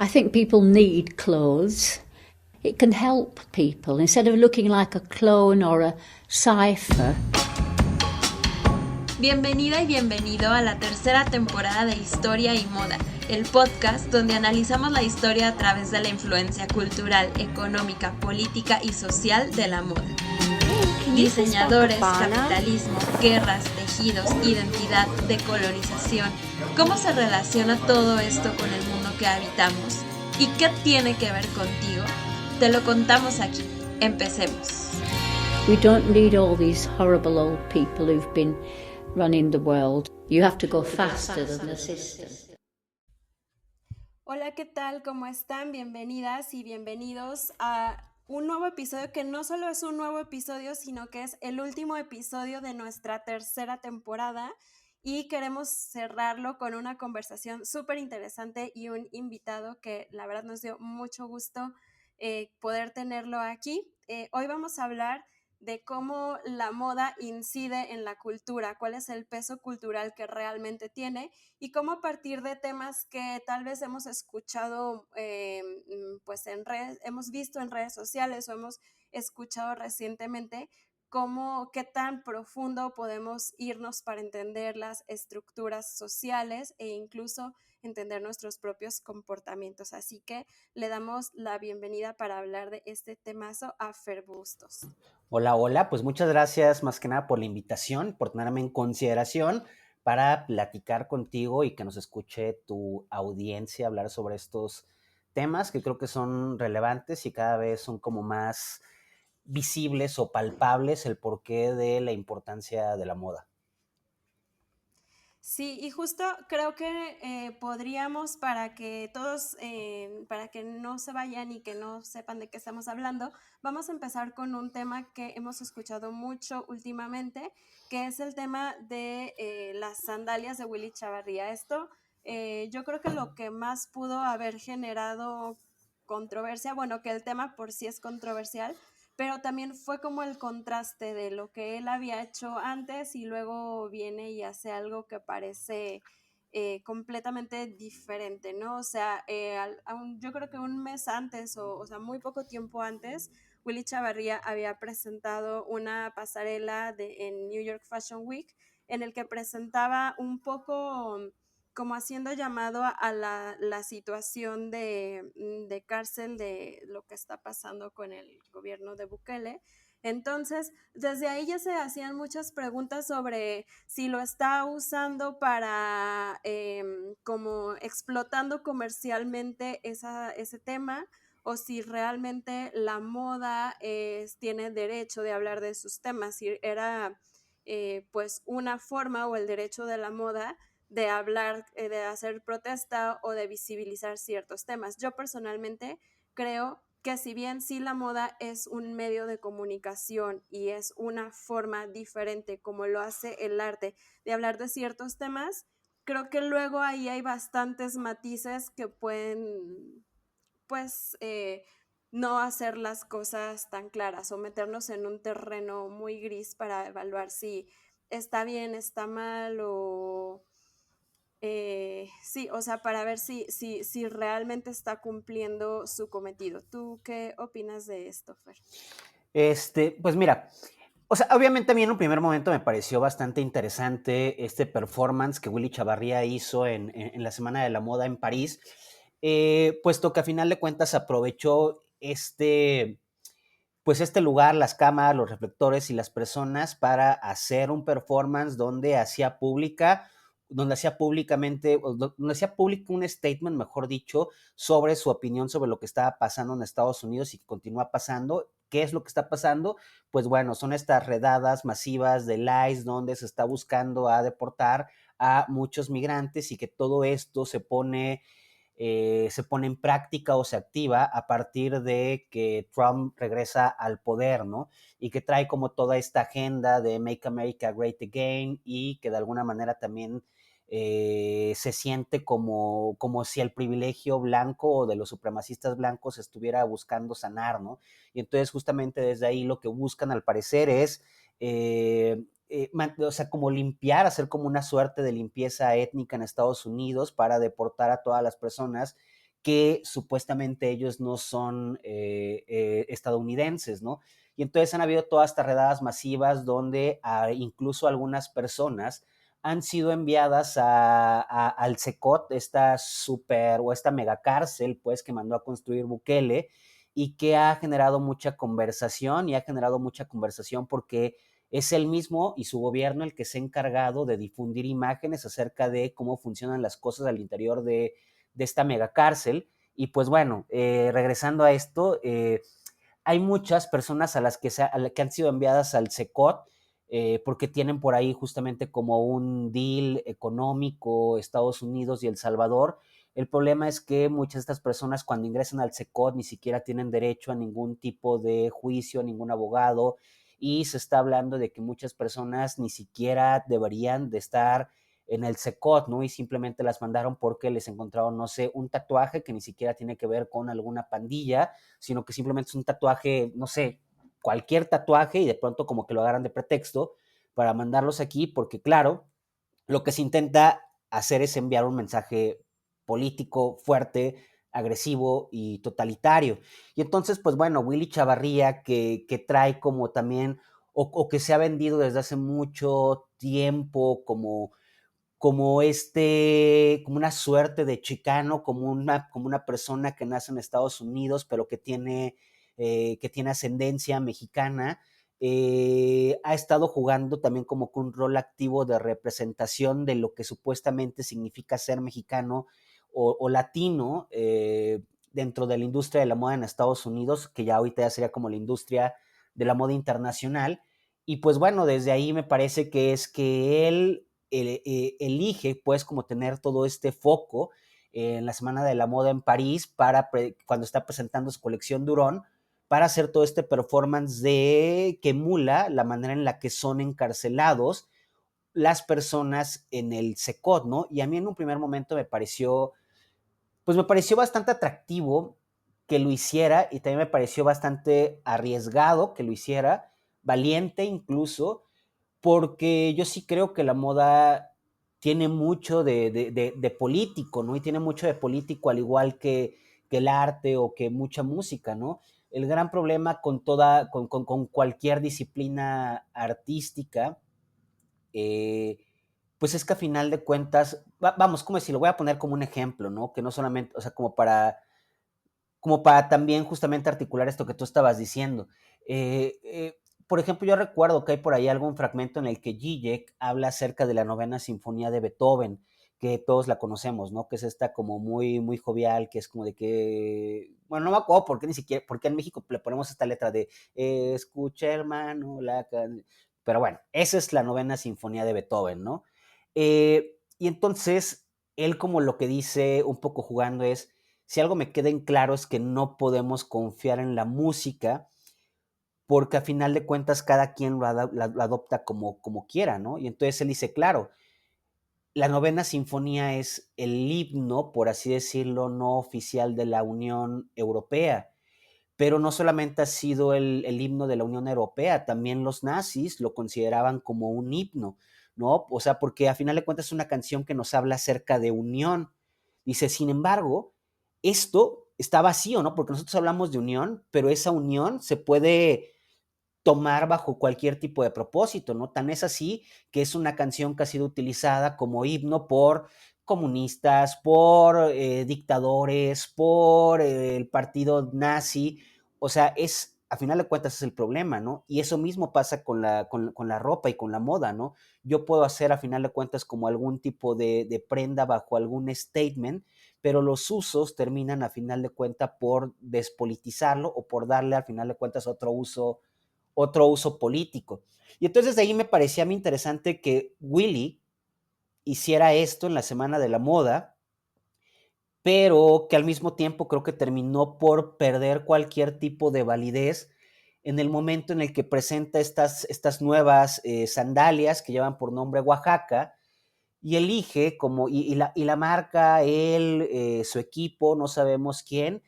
I think people need clothes. It can help people instead of looking like a clone or a cipher. Bienvenida y bienvenido a la tercera temporada de Historia y Moda, el podcast donde analizamos la historia a través de la influencia cultural, económica, política y social de la moda. Diseñadores, capitalismo, guerras, tejidos, identidad, decolonización. ¿Cómo se relaciona todo esto con el mundo que habitamos? ¿Y qué tiene que ver contigo? Te lo contamos aquí. Empecemos. We don't need all these horrible old people who've been running the world. You have to go faster than the system. Hola, ¿qué tal? ¿Cómo están? Bienvenidas y bienvenidos a un nuevo episodio que no solo es un nuevo episodio, sino que es el último episodio de nuestra tercera temporada y queremos cerrarlo con una conversación súper interesante y un invitado que la verdad nos dio mucho gusto poder tenerlo aquí. Hoy vamos a hablar de cómo la moda incide en la cultura, cuál es el peso cultural que realmente tiene y cómo a partir de temas que tal vez hemos escuchado, pues hemos visto en redes sociales o hemos escuchado recientemente, qué tan profundo podemos irnos para entender las estructuras sociales e incluso entender nuestros propios comportamientos. Así que le damos la bienvenida para hablar de este temazo a Fer Bustos. Hola, pues muchas gracias más que nada por la invitación, por tenerme en consideración para platicar contigo y que nos escuche tu audiencia hablar sobre estos temas que creo que son relevantes y cada vez son como más visibles o palpables el porqué de la importancia de la moda. Sí, y justo creo que podríamos, para que todos, para que no se vayan y que no sepan de qué estamos hablando, vamos a empezar con un tema que hemos escuchado mucho últimamente, que es el tema de las sandalias de Willy Chavarría. Esto, yo creo que lo que más pudo haber generado controversia, bueno, que el tema por sí es controversial, pero también fue como el contraste de lo que él había hecho antes y luego viene y hace algo que parece completamente diferente, ¿no? O sea, yo creo que un mes antes o sea, muy poco tiempo antes, Willy Chavarría había presentado una pasarela en New York Fashion Week en el que presentaba un poco como haciendo llamado a la situación de cárcel de lo que está pasando con el gobierno de Bukele. Entonces, desde ahí ya se hacían muchas preguntas sobre si lo está usando para como explotando comercialmente ese tema o si realmente la moda tiene derecho de hablar de sus temas, si era pues una forma o el derecho de la moda de hablar, de hacer protesta o de visibilizar ciertos temas. Yo personalmente creo que si bien sí la moda es un medio de comunicación y es una forma diferente como lo hace el arte de hablar de ciertos temas, creo que luego ahí hay bastantes matices que pueden, pues, no hacer las cosas tan claras o meternos en un terreno muy gris para evaluar si está bien, está mal o sí, o sea, para ver si realmente está cumpliendo su cometido. ¿Tú qué opinas de esto, Fer? Pues mira, o sea, obviamente a mí en un primer momento me pareció bastante interesante este performance que Willy Chavarría hizo en la Semana de la Moda en París, puesto que a final de cuentas aprovechó pues este lugar, las cámaras, los reflectores y las personas para hacer un performance donde hacía públicamente, donde hacía público un statement, mejor dicho, sobre su opinión sobre lo que estaba pasando en Estados Unidos y que continúa pasando. ¿Qué es lo que está pasando? Pues bueno, son estas redadas masivas del ICE donde se está buscando a deportar a muchos migrantes y que todo esto se pone en práctica o se activa a partir de que Trump regresa al poder, ¿no? Y que trae como toda esta agenda de Make America Great Again y que de alguna manera también se siente como si el privilegio blanco o de los supremacistas blancos estuviera buscando sanar, ¿no? Y entonces justamente desde ahí lo que buscan al parecer es o sea, como limpiar, hacer como una suerte de limpieza étnica en Estados Unidos para deportar a todas las personas que supuestamente ellos no son estadounidenses, ¿no? Y entonces han habido todas estas redadas masivas donde incluso algunas personas han sido enviadas al CECOT, esta super o esta megacárcel, pues, que mandó a construir Bukele, y que ha generado mucha conversación, porque es él mismo y su gobierno el que se ha encargado de difundir imágenes acerca de cómo funcionan las cosas al interior de esta megacárcel. Y pues bueno, regresando a esto, hay muchas personas que han sido enviadas al CECOT porque tienen por ahí justamente como un deal económico Estados Unidos y El Salvador. El problema es que muchas de estas personas cuando ingresan al CECOT ni siquiera tienen derecho a ningún tipo de juicio, a ningún abogado, y se está hablando de que muchas personas ni siquiera deberían de estar en el CECOT, ¿no? Y simplemente las mandaron porque les encontraron, no sé, un tatuaje que ni siquiera tiene que ver con alguna pandilla, sino que simplemente es un tatuaje, no sé, cualquier tatuaje, y de pronto como que lo agarran de pretexto para mandarlos aquí, porque claro, lo que se intenta hacer es enviar un mensaje político fuerte, agresivo y totalitario. Y entonces, pues bueno, Willy Chavarría, que trae como también, o que se ha vendido desde hace mucho tiempo como una suerte de chicano, como una persona que nace en Estados Unidos, pero que tiene ascendencia mexicana, ha estado jugando también como que un rol activo de representación de lo que supuestamente significa ser mexicano o latino dentro de la industria de la moda en Estados Unidos, que ya ahorita ya sería como la industria de la moda internacional. Y pues bueno, desde ahí me parece que es que él elige pues como tener todo este foco en la Semana de la Moda en París cuando está presentando su colección Durón, para hacer todo este performance que emula la manera en la que son encarcelados las personas en el CECOT, ¿no? Y a mí en un primer momento me pareció bastante atractivo que lo hiciera, y también me pareció bastante arriesgado que lo hiciera, valiente incluso, porque yo sí creo que la moda tiene mucho de político, ¿no? Y tiene mucho de político al igual que el arte o que mucha música, ¿no? El gran problema con cualquier disciplina artística, eh, pues es que a final de cuentas, vamos, como decirlo, voy a poner como un ejemplo, ¿no? Que no solamente, o sea, como para también justamente articular esto que tú estabas diciendo. Por ejemplo, yo recuerdo que hay por ahí algún fragmento en el que Zizek habla acerca de la novena sinfonía de Beethoven, que todos la conocemos, ¿no? Que es esta como muy, muy jovial, que es como de que, bueno, no me acuerdo por qué ni siquiera, porque en México le ponemos esta letra de escucha hermano, pero bueno, esa es la novena sinfonía de Beethoven, ¿no? Y entonces, él como lo que dice un poco jugando es, si algo me queda en claro es que no podemos confiar en la música porque a final de cuentas cada quien lo adopta como quiera, ¿no? Y entonces él dice, claro, la novena sinfonía es el himno, por así decirlo, no oficial de la Unión Europea, pero no solamente ha sido el himno de la Unión Europea, también los nazis lo consideraban como un himno, ¿no? O sea, porque a final de cuentas es una canción que nos habla acerca de unión. Dice, sin embargo, esto está vacío, ¿no? Porque nosotros hablamos de unión, pero esa unión se puede tomar bajo cualquier tipo de propósito, ¿no? Tan es así que es una canción que ha sido utilizada como himno por comunistas, por dictadores, por el partido nazi. O sea, a final de cuentas es el problema, ¿no? Y eso mismo pasa con la ropa y con la moda, ¿no? Yo puedo hacer a final de cuentas como algún tipo de prenda bajo algún statement, pero los usos terminan a final de cuentas por despolitizarlo o por darle a final de cuentas otro uso político. Y entonces de ahí me parecía a mí interesante que Willy hiciera esto en la Semana de la Moda, pero que al mismo tiempo creo que terminó por perder cualquier tipo de validez en el momento en el que presenta estas nuevas sandalias que llevan por nombre Oaxaca, y elige y la marca, él, su equipo, no sabemos quién,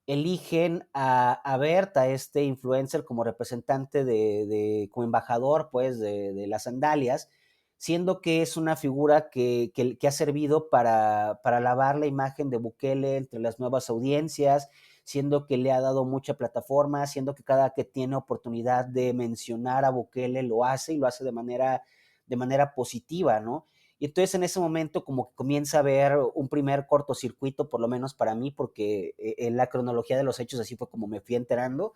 eligen a Berta, este influencer, como representante como embajador, pues, de las sandalias, siendo que es una figura que ha servido para lavar la imagen de Bukele entre las nuevas audiencias, siendo que le ha dado mucha plataforma, siendo que cada que tiene oportunidad de mencionar a Bukele lo hace y lo hace de manera positiva, ¿no? Y entonces en ese momento como que comienza a haber un primer cortocircuito, por lo menos para mí, porque en la cronología de los hechos así fue como me fui enterando,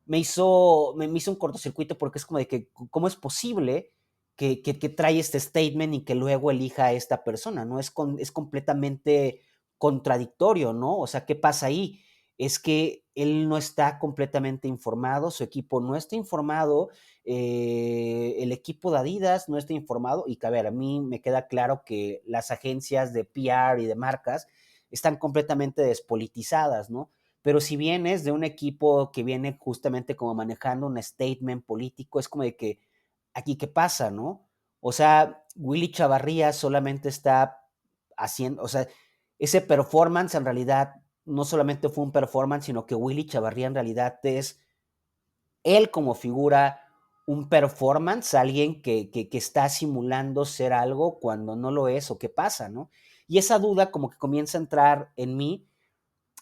me hizo un cortocircuito porque es como de que, ¿cómo es posible que trae este statement y que luego elija a esta persona? ¿No? Es completamente contradictorio, ¿no? O sea, ¿qué pasa ahí? Es que él no está completamente informado, su equipo no está informado, el equipo de Adidas no está informado y que, a ver, a mí me queda claro que las agencias de PR y de marcas están completamente despolitizadas, ¿no? Pero si vienes de un equipo que viene justamente como manejando un statement político, es como de que, aquí qué pasa, ¿no? O sea, Willy Chavarría solamente está haciendo, o sea, ese performance en realidad no solamente fue un performance, sino que Willy Chavarría en realidad es él como figura un performance, alguien que está simulando ser algo cuando no lo es o qué pasa, ¿no? Y esa duda como que comienza a entrar en mí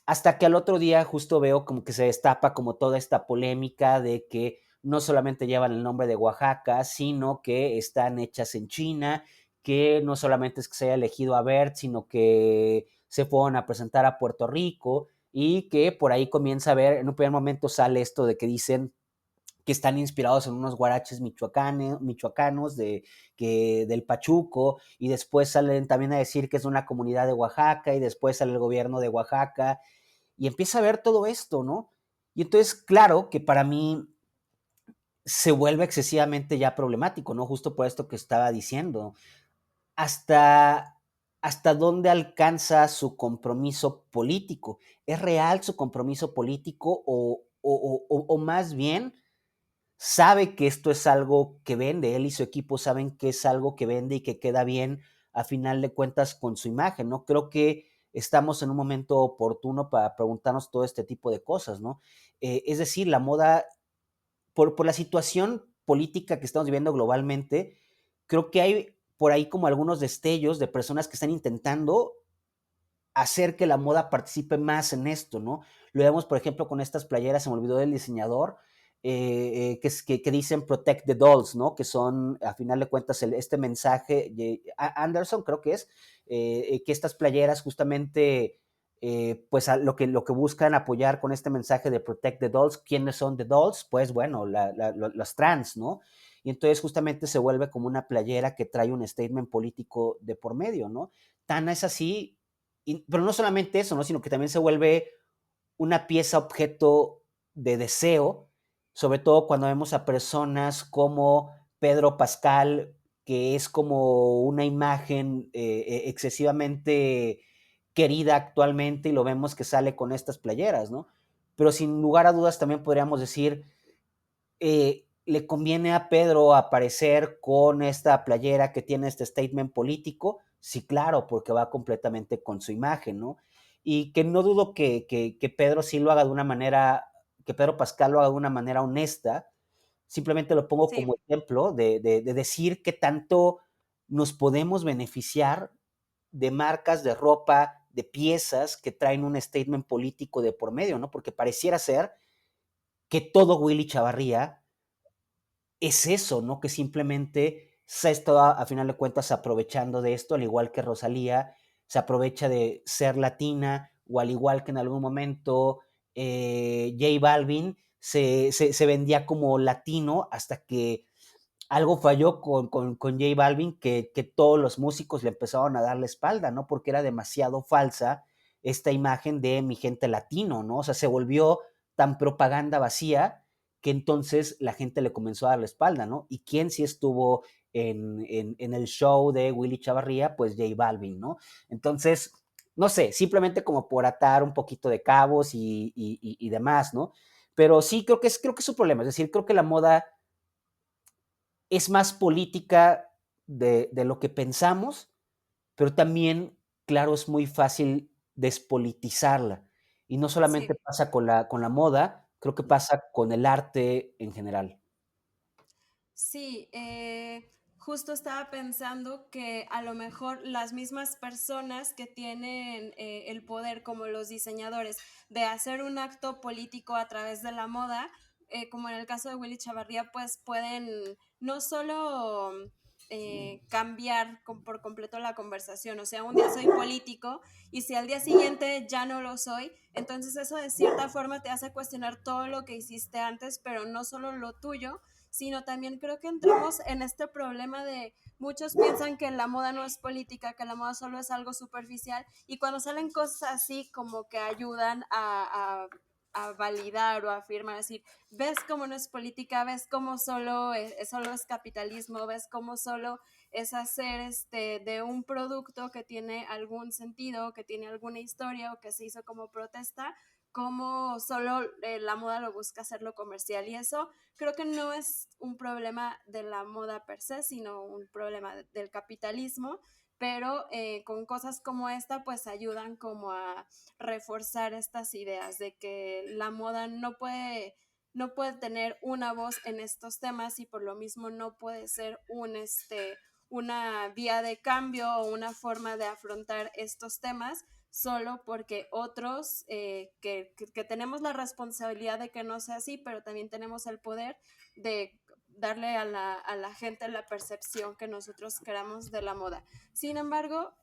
hasta que al otro día justo veo como que se destapa como toda esta polémica de que no solamente llevan el nombre de Oaxaca, sino que están hechas en China, que no solamente es que se haya elegido a Bert, sino que se fueron a presentar a Puerto Rico y que por ahí comienza a ver, en un primer momento sale esto de que dicen que están inspirados en unos guaraches michoacanos del Pachuco, y después salen también a decir que es una comunidad de Oaxaca, y después sale el gobierno de Oaxaca, y empieza a ver todo esto, ¿no? Y entonces, claro que para mí se vuelve excesivamente ya problemático, ¿no? Justo por esto que estaba diciendo. Hasta, hasta dónde alcanza su compromiso político. ¿Es real su compromiso político o más bien sabe que esto es algo que vende? Él y su equipo saben que es algo que vende y que queda bien a final de cuentas con su imagen, ¿no? Creo que estamos en un momento oportuno para preguntarnos todo este tipo de cosas, ¿no? Es decir, la moda, por la situación política que estamos viviendo globalmente, creo que hay por ahí como algunos destellos de personas que están intentando hacer que la moda participe más en esto, ¿no? Lo vemos, por ejemplo, con estas playeras, se me olvidó del diseñador, que dicen Protect the Dolls, ¿no? Que son, a final de cuentas, este mensaje, Anderson creo que es, que estas playeras justamente, pues lo que buscan apoyar con este mensaje de Protect the Dolls, ¿quiénes son the dolls? Pues bueno, los trans, ¿no? Y entonces justamente se vuelve como una playera que trae un statement político de por medio, ¿no? Tan es así, pero no solamente eso, ¿no? Sino que también se vuelve una pieza objeto de deseo, sobre todo cuando vemos a personas como Pedro Pascal, que es como una imagen excesivamente querida actualmente, y lo vemos que sale con estas playeras, ¿no? Pero sin lugar a dudas también podríamos decir, le conviene a Pedro aparecer con esta playera que tiene este statement político. Sí, claro, porque va completamente con su imagen, ¿no? Y que no dudo que Pedro sí lo haga de una manera, que Pedro Pascal lo haga de una manera honesta. Simplemente lo pongo Sí, como ejemplo de decir que tanto nos podemos beneficiar de marcas de ropa, de piezas que traen un statement político de por medio, ¿no? Porque pareciera ser que todo Willy Chavarría es eso, ¿no? Que simplemente se ha estado, a final de cuentas, aprovechando de esto, al igual que Rosalía se aprovecha de ser latina, o al igual que en algún momento J Balvin se vendía como latino hasta que algo falló con J Balvin, que todos los músicos le empezaron a dar la espalda, ¿no? Porque era demasiado falsa esta imagen de mi gente latino, ¿no? O sea, se volvió tan propaganda vacía que entonces la gente le comenzó a dar la espalda, ¿no? ¿Y quién sí estuvo en el show de Willy Chavarría? Pues J Balvin, ¿no? Entonces, no sé, simplemente como por atar un poquito de cabos y demás, ¿no? Pero sí, creo que es su problema, es decir, creo que la moda es más política de lo que pensamos, pero también, claro, es muy fácil despolitizarla. Y no solamente sí. pasa con la moda, creo que pasa con el arte en general. Sí, justo estaba pensando que a lo mejor las mismas personas que tienen el poder, como los diseñadores, de hacer un acto político a través de la moda, como en el caso de Willy Chavarría, pues pueden no solo cambiar por completo la conversación, o sea, un día soy político y si al día siguiente ya no lo soy, entonces eso de cierta forma te hace cuestionar todo lo que hiciste antes, pero no solo lo tuyo, sino también creo que entramos en este problema de muchos piensan que la moda no es política, que la moda solo es algo superficial y cuando salen cosas así como que ayudan a validar o a afirmar, decir, ves cómo no es política, ves cómo solo es capitalismo, ves cómo solo es hacer de un producto que tiene algún sentido, que tiene alguna historia o que se hizo como protesta, como solo la moda lo busca hacerlo comercial y eso creo que no es un problema de la moda per se, sino un problema del capitalismo, pero con cosas como esta pues ayudan como a reforzar estas ideas de que la moda no puede tener una voz en estos temas y por lo mismo no puede ser una vía de cambio o una forma de afrontar estos temas solo porque otros que tenemos la responsabilidad de que no sea así, pero también tenemos el poder de darle a la gente la percepción que nosotros queramos de la moda. Sin embargo,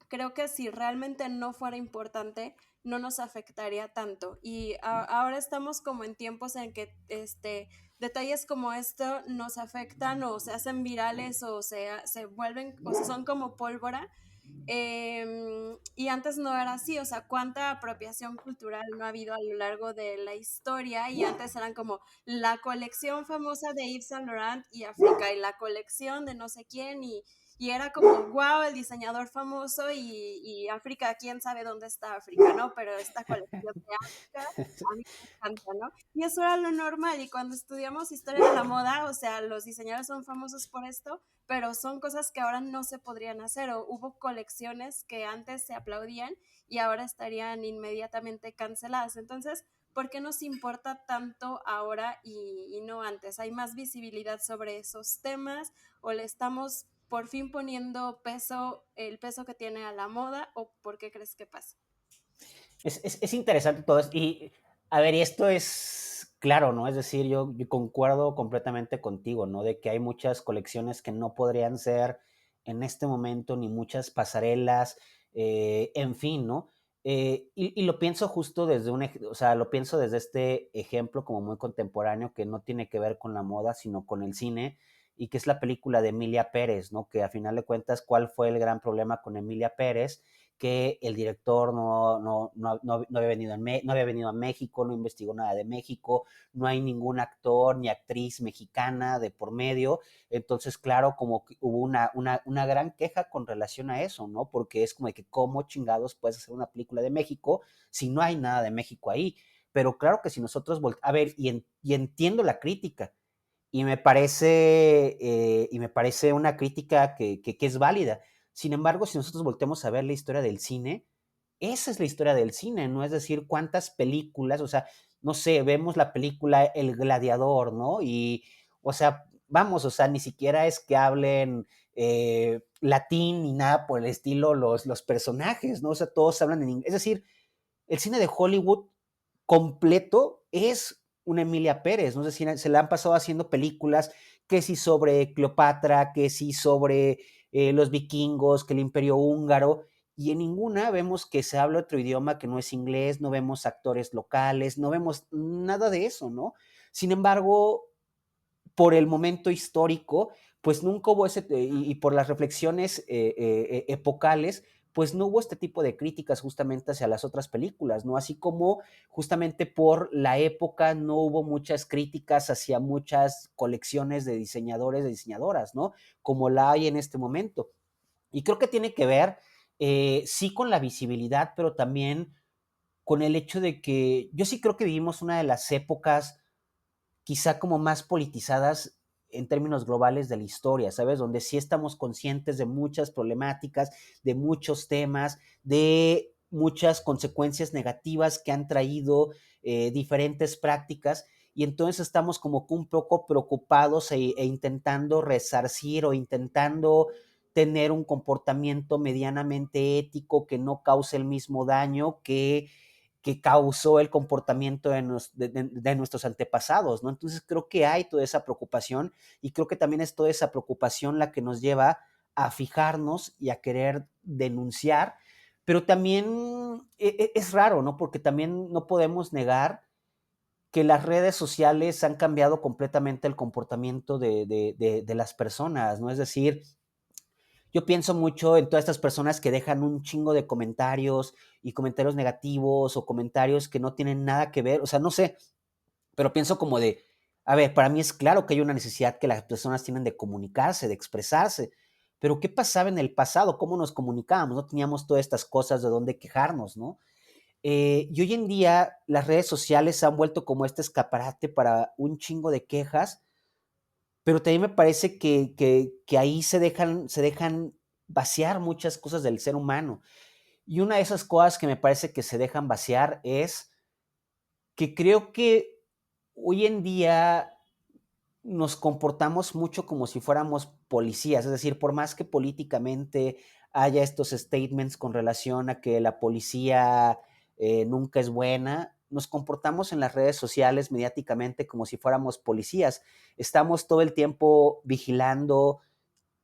creo que si realmente no fuera importante, no nos afectaría tanto. Y ahora estamos como en tiempos en que detalles como esto nos afectan o se hacen virales o se vuelven, o sea, son como pólvora. Y antes no era así, o sea, cuánta apropiación cultural no ha habido a lo largo de la historia y antes eran como la colección famosa de Yves Saint Laurent y África y la colección de no sé quién y era como, wow, el diseñador famoso y África, quién sabe dónde está África, ¿no? Pero esta colección de África a mí me encanta, ¿no? Y eso era lo normal y cuando estudiamos historia de la moda, o sea, los diseñadores son famosos por esto, pero son cosas que ahora no se podrían hacer o hubo colecciones que antes se aplaudían y ahora estarían inmediatamente canceladas. Entonces, ¿por qué nos importa tanto ahora y no antes? ¿Hay más visibilidad sobre esos temas o le estamos por fin poniendo el peso que tiene a la moda o por qué crees que pasa? Es interesante todo esto. Y, a ver, y esto es claro, ¿no? Es decir, yo concuerdo completamente contigo, ¿no? De que hay muchas colecciones que no podrían ser en este momento, ni muchas pasarelas, en fin, ¿no? Y lo pienso justo desde o sea, lo pienso desde este ejemplo como muy contemporáneo que no tiene que ver con la moda, sino con el cine, y que es la película de Emilia Pérez, ¿no? Que a final de cuentas, ¿cuál fue el gran problema con Emilia Pérez? Que el director no había venido no había venido a México, no investigó nada de México, no hay ningún actor ni actriz mexicana de por medio. Entonces, claro, como que hubo una gran queja con relación a eso, ¿no? Porque es como de que cómo chingados puedes hacer una película de México si no hay nada de México ahí. Pero claro que si nosotros, a ver, y entiendo la crítica, y me parece una crítica que es válida. Sin embargo, si nosotros volteamos a ver la historia del cine, esa es la historia del cine, ¿no? Es decir, cuántas películas, o sea, no sé, vemos la película El Gladiador, ¿no? Y, o sea, vamos, o sea, ni siquiera es que hablen latín ni nada por el estilo los personajes, ¿no? O sea, todos hablan en inglés. Es decir, el cine de Hollywood completo es una Emilia Pérez, no sé si se le han pasado haciendo películas que sí sobre Cleopatra, que sí sobre los vikingos, que el imperio húngaro, y en ninguna vemos que se habla otro idioma que no es inglés, no vemos actores locales, no vemos nada de eso, ¿no? Sin embargo, por el momento histórico, pues nunca hubo y por las reflexiones epocales, pues no hubo este tipo de críticas justamente hacia las otras películas, ¿no? Así como justamente por la época no hubo muchas críticas hacia muchas colecciones de diseñadores, de diseñadoras, ¿no? Como la hay en este momento. Y creo que tiene que ver, sí, con la visibilidad, pero también con el hecho de que yo sí creo que vivimos una de las épocas quizá como más politizadas en términos globales de la historia, ¿sabes? Donde sí estamos conscientes de muchas problemáticas, de muchos temas, de muchas consecuencias negativas que han traído diferentes prácticas. y entonces estamos como que un poco preocupados e intentando resarcir o intentando tener un comportamiento medianamente ético que no cause el mismo daño que causó el comportamiento de nuestros antepasados, ¿no? Entonces creo que hay toda esa preocupación y creo que también es toda esa preocupación la que nos lleva a fijarnos y a querer denunciar, pero también es raro, ¿no? Porque también no podemos negar que las redes sociales han cambiado completamente el comportamiento de las personas, ¿no? Es decir, yo pienso mucho en todas estas personas que dejan un chingo de comentarios y comentarios negativos o comentarios que no tienen nada que ver, o sea, no sé, pero pienso como de, a ver, para mí es claro que hay una necesidad que las personas tienen de comunicarse, de expresarse, pero ¿qué pasaba en el pasado? ¿Cómo nos comunicábamos? No teníamos todas estas cosas de dónde quejarnos, ¿no? Y hoy en día las redes sociales se han vuelto como este escaparate para un chingo de quejas, pero también me parece que ahí se dejan vaciar muchas cosas del ser humano. Y una de esas cosas que me parece que se dejan vaciar es que creo que hoy en día nos comportamos mucho como si fuéramos policías, es decir, por más que políticamente haya estos statements con relación a que la policía nunca es buena, nos comportamos en las redes sociales mediáticamente como si fuéramos policías. Estamos todo el tiempo vigilando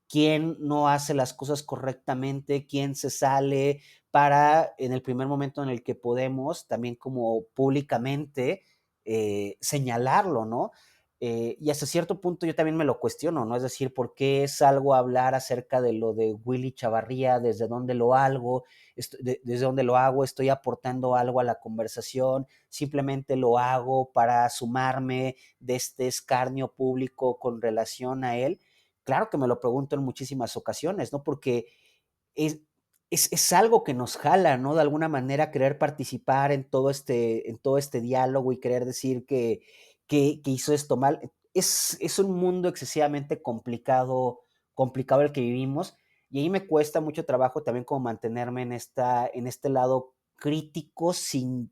quién no hace las cosas correctamente, quién se sale para en el primer momento en el que podemos, también como públicamente, señalarlo, ¿no? Y hasta cierto punto yo también me lo cuestiono, ¿no? Es decir, ¿por qué salgo a hablar acerca de lo de Willy Chavarría? ¿Desde dónde lo hago? ¿Desde dónde lo hago? ¿Estoy aportando algo a la conversación? ¿Simplemente lo hago para sumarme de este escarnio público con relación a él? Claro que me lo pregunto en muchísimas ocasiones, ¿no? Porque es, es algo que nos jala, ¿no? De alguna manera querer participar en todo este diálogo y querer decir que hizo esto mal. Es un mundo excesivamente complicado el que vivimos, y ahí me cuesta mucho trabajo también como mantenerme en este lado crítico sin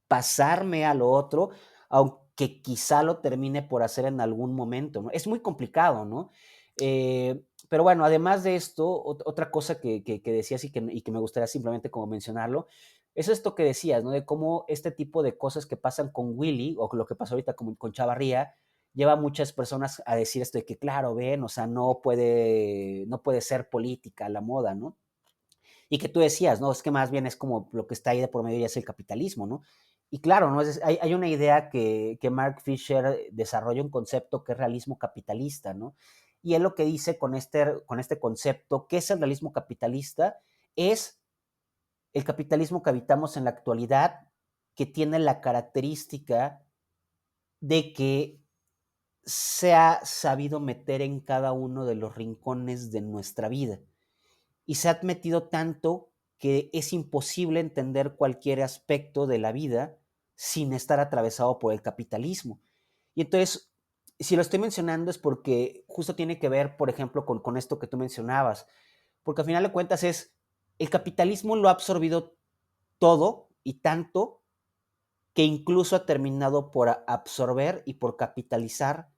pasarme a lo otro, aunque quizá lo termine por hacer en algún momento, ¿no? Es muy complicado, ¿no? Pero bueno, además de esto, otra cosa que decías y que me gustaría simplemente como mencionarlo, es esto que decías, ¿no? De cómo este tipo de cosas que pasan con Willy, o lo que pasó ahorita con Chavarría, lleva a muchas personas a decir esto de que, claro, ven, o sea, no puede ser política la moda, ¿no? Y que tú decías, ¿no? Es que más bien es como lo que está ahí de por medio ya es el capitalismo, ¿no? Y claro, ¿no? Hay una idea que Mark Fisher desarrolla un concepto que es realismo capitalista, ¿no? Y él lo que dice con este concepto, ¿qué es el realismo capitalista? Es el capitalismo que habitamos en la actualidad, que tiene la característica de que se ha sabido meter en cada uno de los rincones de nuestra vida y se ha metido tanto que es imposible entender cualquier aspecto de la vida sin estar atravesado por el capitalismo. Y entonces, si lo estoy mencionando es porque justo tiene que ver, por ejemplo, con esto que tú mencionabas, porque al final de cuentas el capitalismo lo ha absorbido todo y tanto que incluso ha terminado por absorber y por capitalizar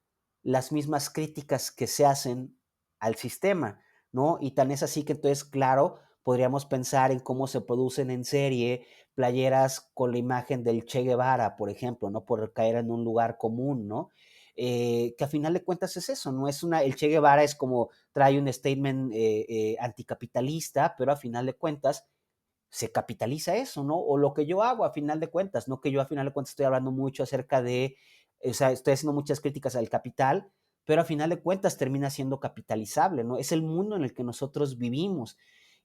las mismas críticas que se hacen al sistema, ¿no? Y tan es así que entonces, claro, podríamos pensar en cómo se producen en serie playeras con la imagen del Che Guevara, por ejemplo, ¿no? Por caer en un lugar común, ¿no? Que a final de cuentas es eso, ¿no? El Che Guevara es como trae un statement anticapitalista, pero a final de cuentas se capitaliza eso, ¿no? O lo que yo hago a final de cuentas, no que yo a final de cuentas estoy hablando mucho acerca de, o sea, estoy haciendo muchas críticas al capital, pero a final de cuentas termina siendo capitalizable, ¿no? Es el mundo en el que nosotros vivimos.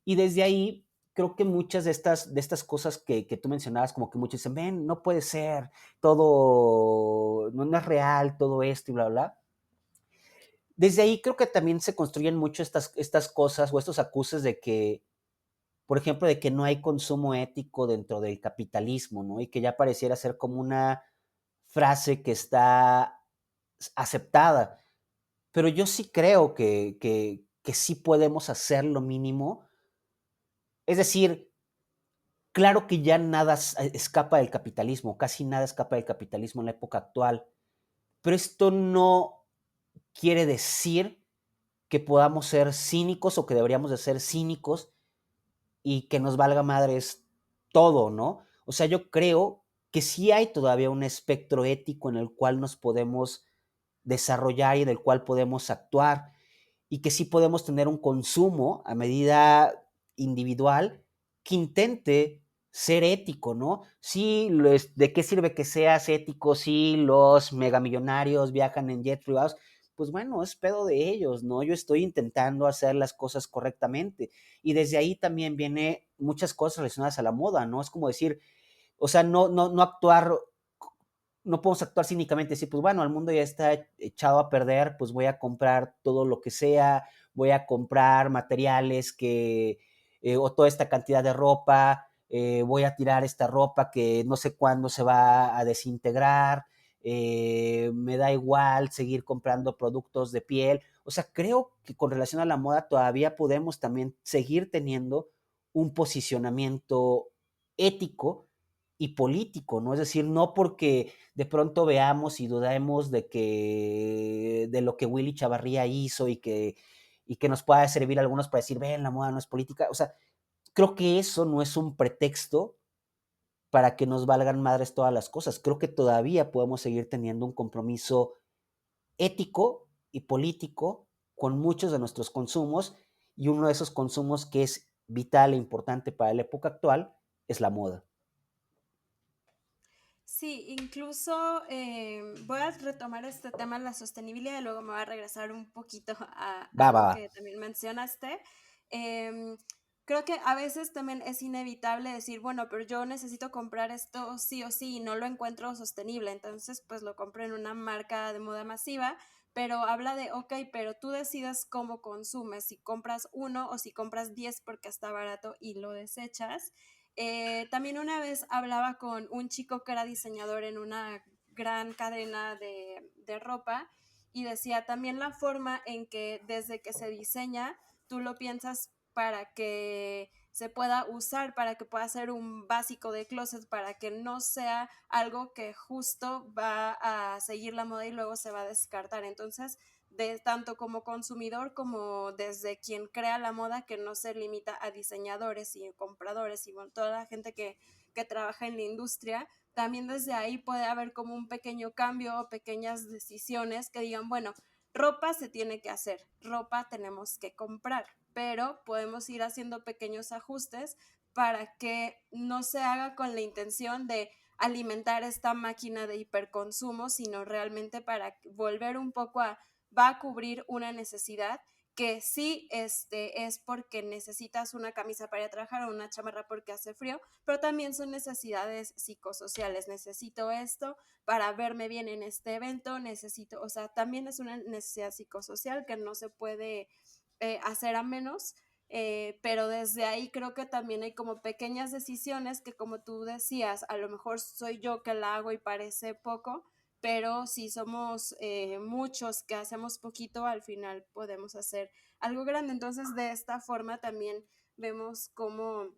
Y desde ahí creo que muchas de estas cosas que tú mencionabas, como que muchos dicen, ven, no puede ser, todo, no es real, todo esto y bla, bla. Desde ahí creo que también se construyen mucho estas cosas o estos acuses de que por ejemplo, de que no hay consumo ético dentro del capitalismo, ¿no? Y que ya pareciera ser como una frase que está aceptada. Pero yo sí creo que sí podemos hacer lo mínimo. Es decir, claro que ya nada escapa del capitalismo, casi nada escapa del capitalismo en la época actual, pero esto no quiere decir que podamos ser cínicos o que deberíamos de ser cínicos y que nos valga madres todo, ¿no? O sea, yo creo que sí hay todavía un espectro ético en el cual nos podemos desarrollar y del cual podemos actuar y que sí podemos tener un consumo a medida individual que intente ser ético, ¿no? Sí, ¿de qué sirve que seas ético si los megamillonarios viajan en jet privados? Pues bueno, es pedo de ellos, ¿no? Yo estoy intentando hacer las cosas correctamente. Y desde ahí también viene muchas cosas relacionadas a la moda, ¿no? Es como decir, o sea, no actuar, no podemos actuar cínicamente, decir, pues bueno, el mundo ya está echado a perder, pues voy a comprar todo lo que sea, voy a comprar materiales o toda esta cantidad de ropa, voy a tirar esta ropa que no sé cuándo se va a desintegrar, me da igual seguir comprando productos de piel. O sea, creo que con relación a la moda todavía podemos también seguir teniendo un posicionamiento ético y político, ¿no? Es decir, no porque de pronto veamos y dudemos de lo que Willy Chavarría hizo y que nos pueda servir a algunos para decir, ven, la moda no es política. O sea, creo que eso no es un pretexto para que nos valgan madres todas las cosas. Creo que todavía podemos seguir teniendo un compromiso ético y político con muchos de nuestros consumos y uno de esos consumos que es vital e importante para la época actual es la moda. Sí, incluso voy a retomar este tema de la sostenibilidad y luego me voy a regresar un poquito a Va, va, algo va. que también mencionaste. Em, Creo que a veces también es inevitable decir, bueno, pero yo necesito comprar esto sí o sí y no lo encuentro sostenible, entonces pues lo compro en una marca de moda masiva, pero habla de, ok, pero tú decides cómo consumes, si compras uno o si compras 10 porque está barato y lo desechas. También una vez hablaba con un chico que era diseñador en una gran cadena de ropa y decía también la forma en que desde que se diseña, tú lo piensas para que se pueda usar, para que pueda ser un básico de closet, para que no sea algo que justo va a seguir la moda y luego se va a descartar. Entonces, de tanto como consumidor como desde quien crea la moda, que no se limita a diseñadores y compradores y bueno, toda la gente que trabaja en la industria, también desde ahí puede haber como un pequeño cambio o pequeñas decisiones que digan, bueno, ropa se tiene que hacer, ropa tenemos que comprar, pero podemos ir haciendo pequeños ajustes para que no se haga con la intención de alimentar esta máquina de hiperconsumo, sino realmente para volver un poco a va a cubrir una necesidad que sí es porque necesitas una camisa para ir a trabajar o una chamarra porque hace frío, pero también son necesidades psicosociales. Necesito esto para verme bien en este evento, necesito, o sea, también es una necesidad psicosocial que no se puede hacer a menos. Pero desde ahí creo que también hay como pequeñas decisiones que como tú decías, a lo mejor soy yo que la hago y parece poco, pero si somos muchos que hacemos poquito, al final podemos hacer algo grande. Entonces, de esta forma también vemos cómo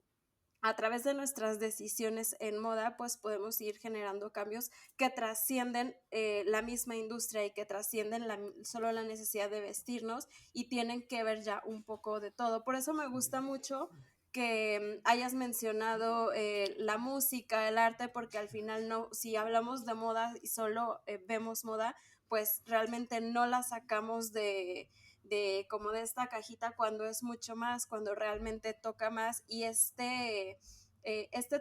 a través de nuestras decisiones en moda, pues podemos ir generando cambios que trascienden la misma industria y que trascienden solo la necesidad de vestirnos y tienen que ver ya un poco de todo. Por eso me gusta mucho que hayas mencionado la música, el arte, porque al final no, si hablamos de moda y solo vemos moda, pues realmente no la sacamos de como de esta cajita cuando es mucho más, cuando realmente toca más y este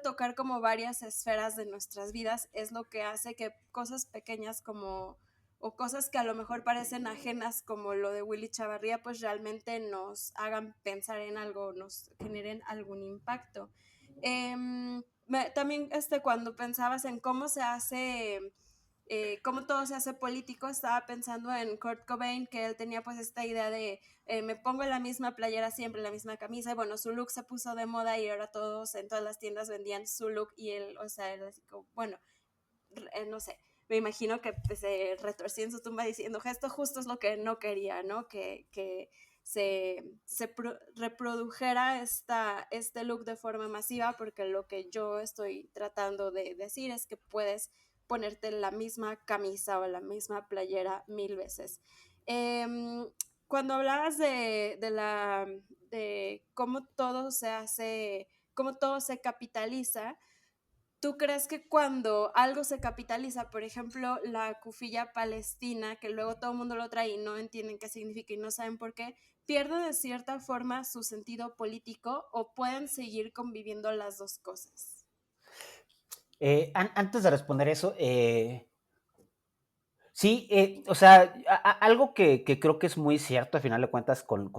tocar como varias esferas de nuestras vidas es lo que hace que cosas pequeñas como o cosas que a lo mejor parecen ajenas como lo de Willy Chavarría pues realmente nos hagan pensar en algo, nos generen algún impacto. También cuando pensabas en cómo se hace cómo todo se hace político, estaba pensando en Kurt Cobain, que él tenía pues esta idea de me pongo la misma playera siempre, la misma camisa, y bueno, su look se puso de moda y ahora todos en todas las tiendas vendían su look y él, o sea, él así como, bueno, no sé, me imagino que pues, se retorció en su tumba diciendo, esto justo es lo que no quería, ¿no? Que reprodujera este look de forma masiva, porque lo que yo estoy tratando de decir es que puedes ponerte la misma camisa o la misma playera 1000 veces. Em, Cuando hablabas de cómo todo se hace, cómo todo se capitaliza, ¿tú crees que cuando algo se capitaliza, por ejemplo, la cufilla palestina, que luego todo el mundo lo trae y no entienden qué significa y no saben por qué, pierde de cierta forma su sentido político o pueden seguir conviviendo las dos cosas? Antes de responder eso, sí, o sea, algo que creo que es muy cierto, al final de cuentas, con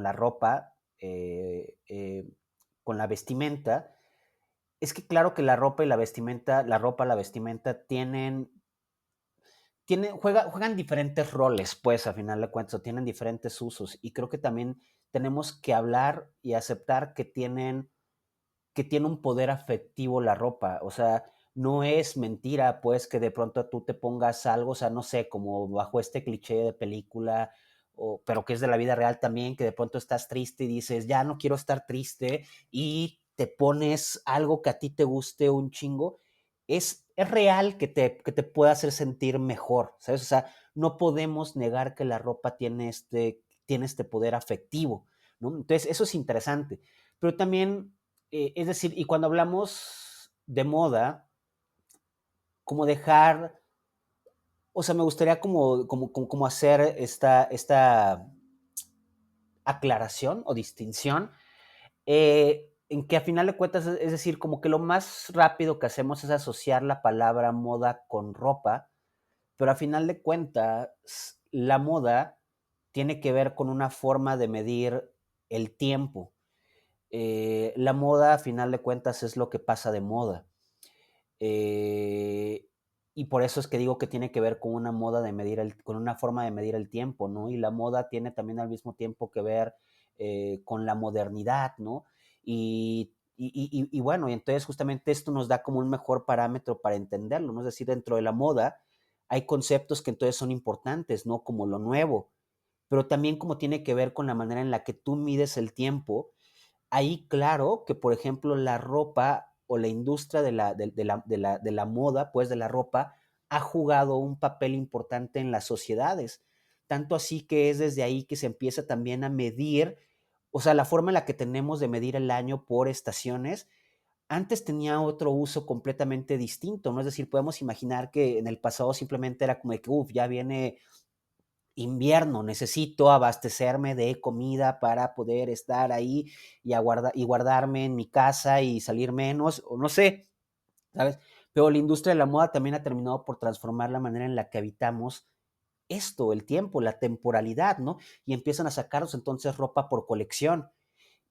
la ropa, con la vestimenta, es que claro que la ropa y la ropa, la vestimenta juegan diferentes roles, pues, a final de cuentas, o tienen diferentes usos. Y creo que también tenemos que hablar y aceptar que tiene un poder afectivo la ropa. O sea, no es mentira, pues, que de pronto tú te pongas algo, o sea, no sé, como bajo este cliché de película, pero que es de la vida real también, que de pronto estás triste y dices, ya no quiero estar triste, y te pones algo que a ti te guste un chingo. Es real que te pueda hacer sentir mejor, ¿sabes? O sea, no podemos negar que la ropa tiene este poder afectivo, ¿no? Entonces, eso es interesante. Pero también es decir, y cuando hablamos de moda, como dejar, o sea, me gustaría como hacer esta aclaración o distinción, en que a final de cuentas, es decir, como que lo más rápido que hacemos es asociar la palabra moda con ropa, pero a final de cuentas, la moda tiene que ver con una forma de medir el tiempo. La moda, a final de cuentas, es lo que pasa de moda. Eh, y por eso es que digo que tiene que ver con una moda de medir con una forma de medir el tiempo, ¿no? Y la moda tiene también al mismo tiempo que ver con la modernidad, ¿no? Y bueno, y entonces justamente esto nos da como un mejor parámetro para entenderlo, ¿no? Es decir, dentro de la moda hay conceptos que entonces son importantes, ¿no? Como lo nuevo, pero también como tiene que ver con la manera en la que tú mides el tiempo. Ahí claro que, por ejemplo, la ropa o la industria de la moda, pues de la ropa, ha jugado un papel importante en las sociedades. Tanto así que es desde ahí que se empieza también a medir, o sea, la forma en la que tenemos de medir el año por estaciones, antes tenía otro uso completamente distinto, ¿no? Es decir, podemos imaginar que en el pasado simplemente era como de que, uff, ya viene invierno, necesito abastecerme de comida para poder estar ahí y guardarme en mi casa y salir menos, o no sé, ¿sabes? Pero la industria de la moda también ha terminado por transformar la manera en la que habitamos esto, el tiempo, la temporalidad, ¿no? Y empiezan a sacarnos entonces ropa por colección,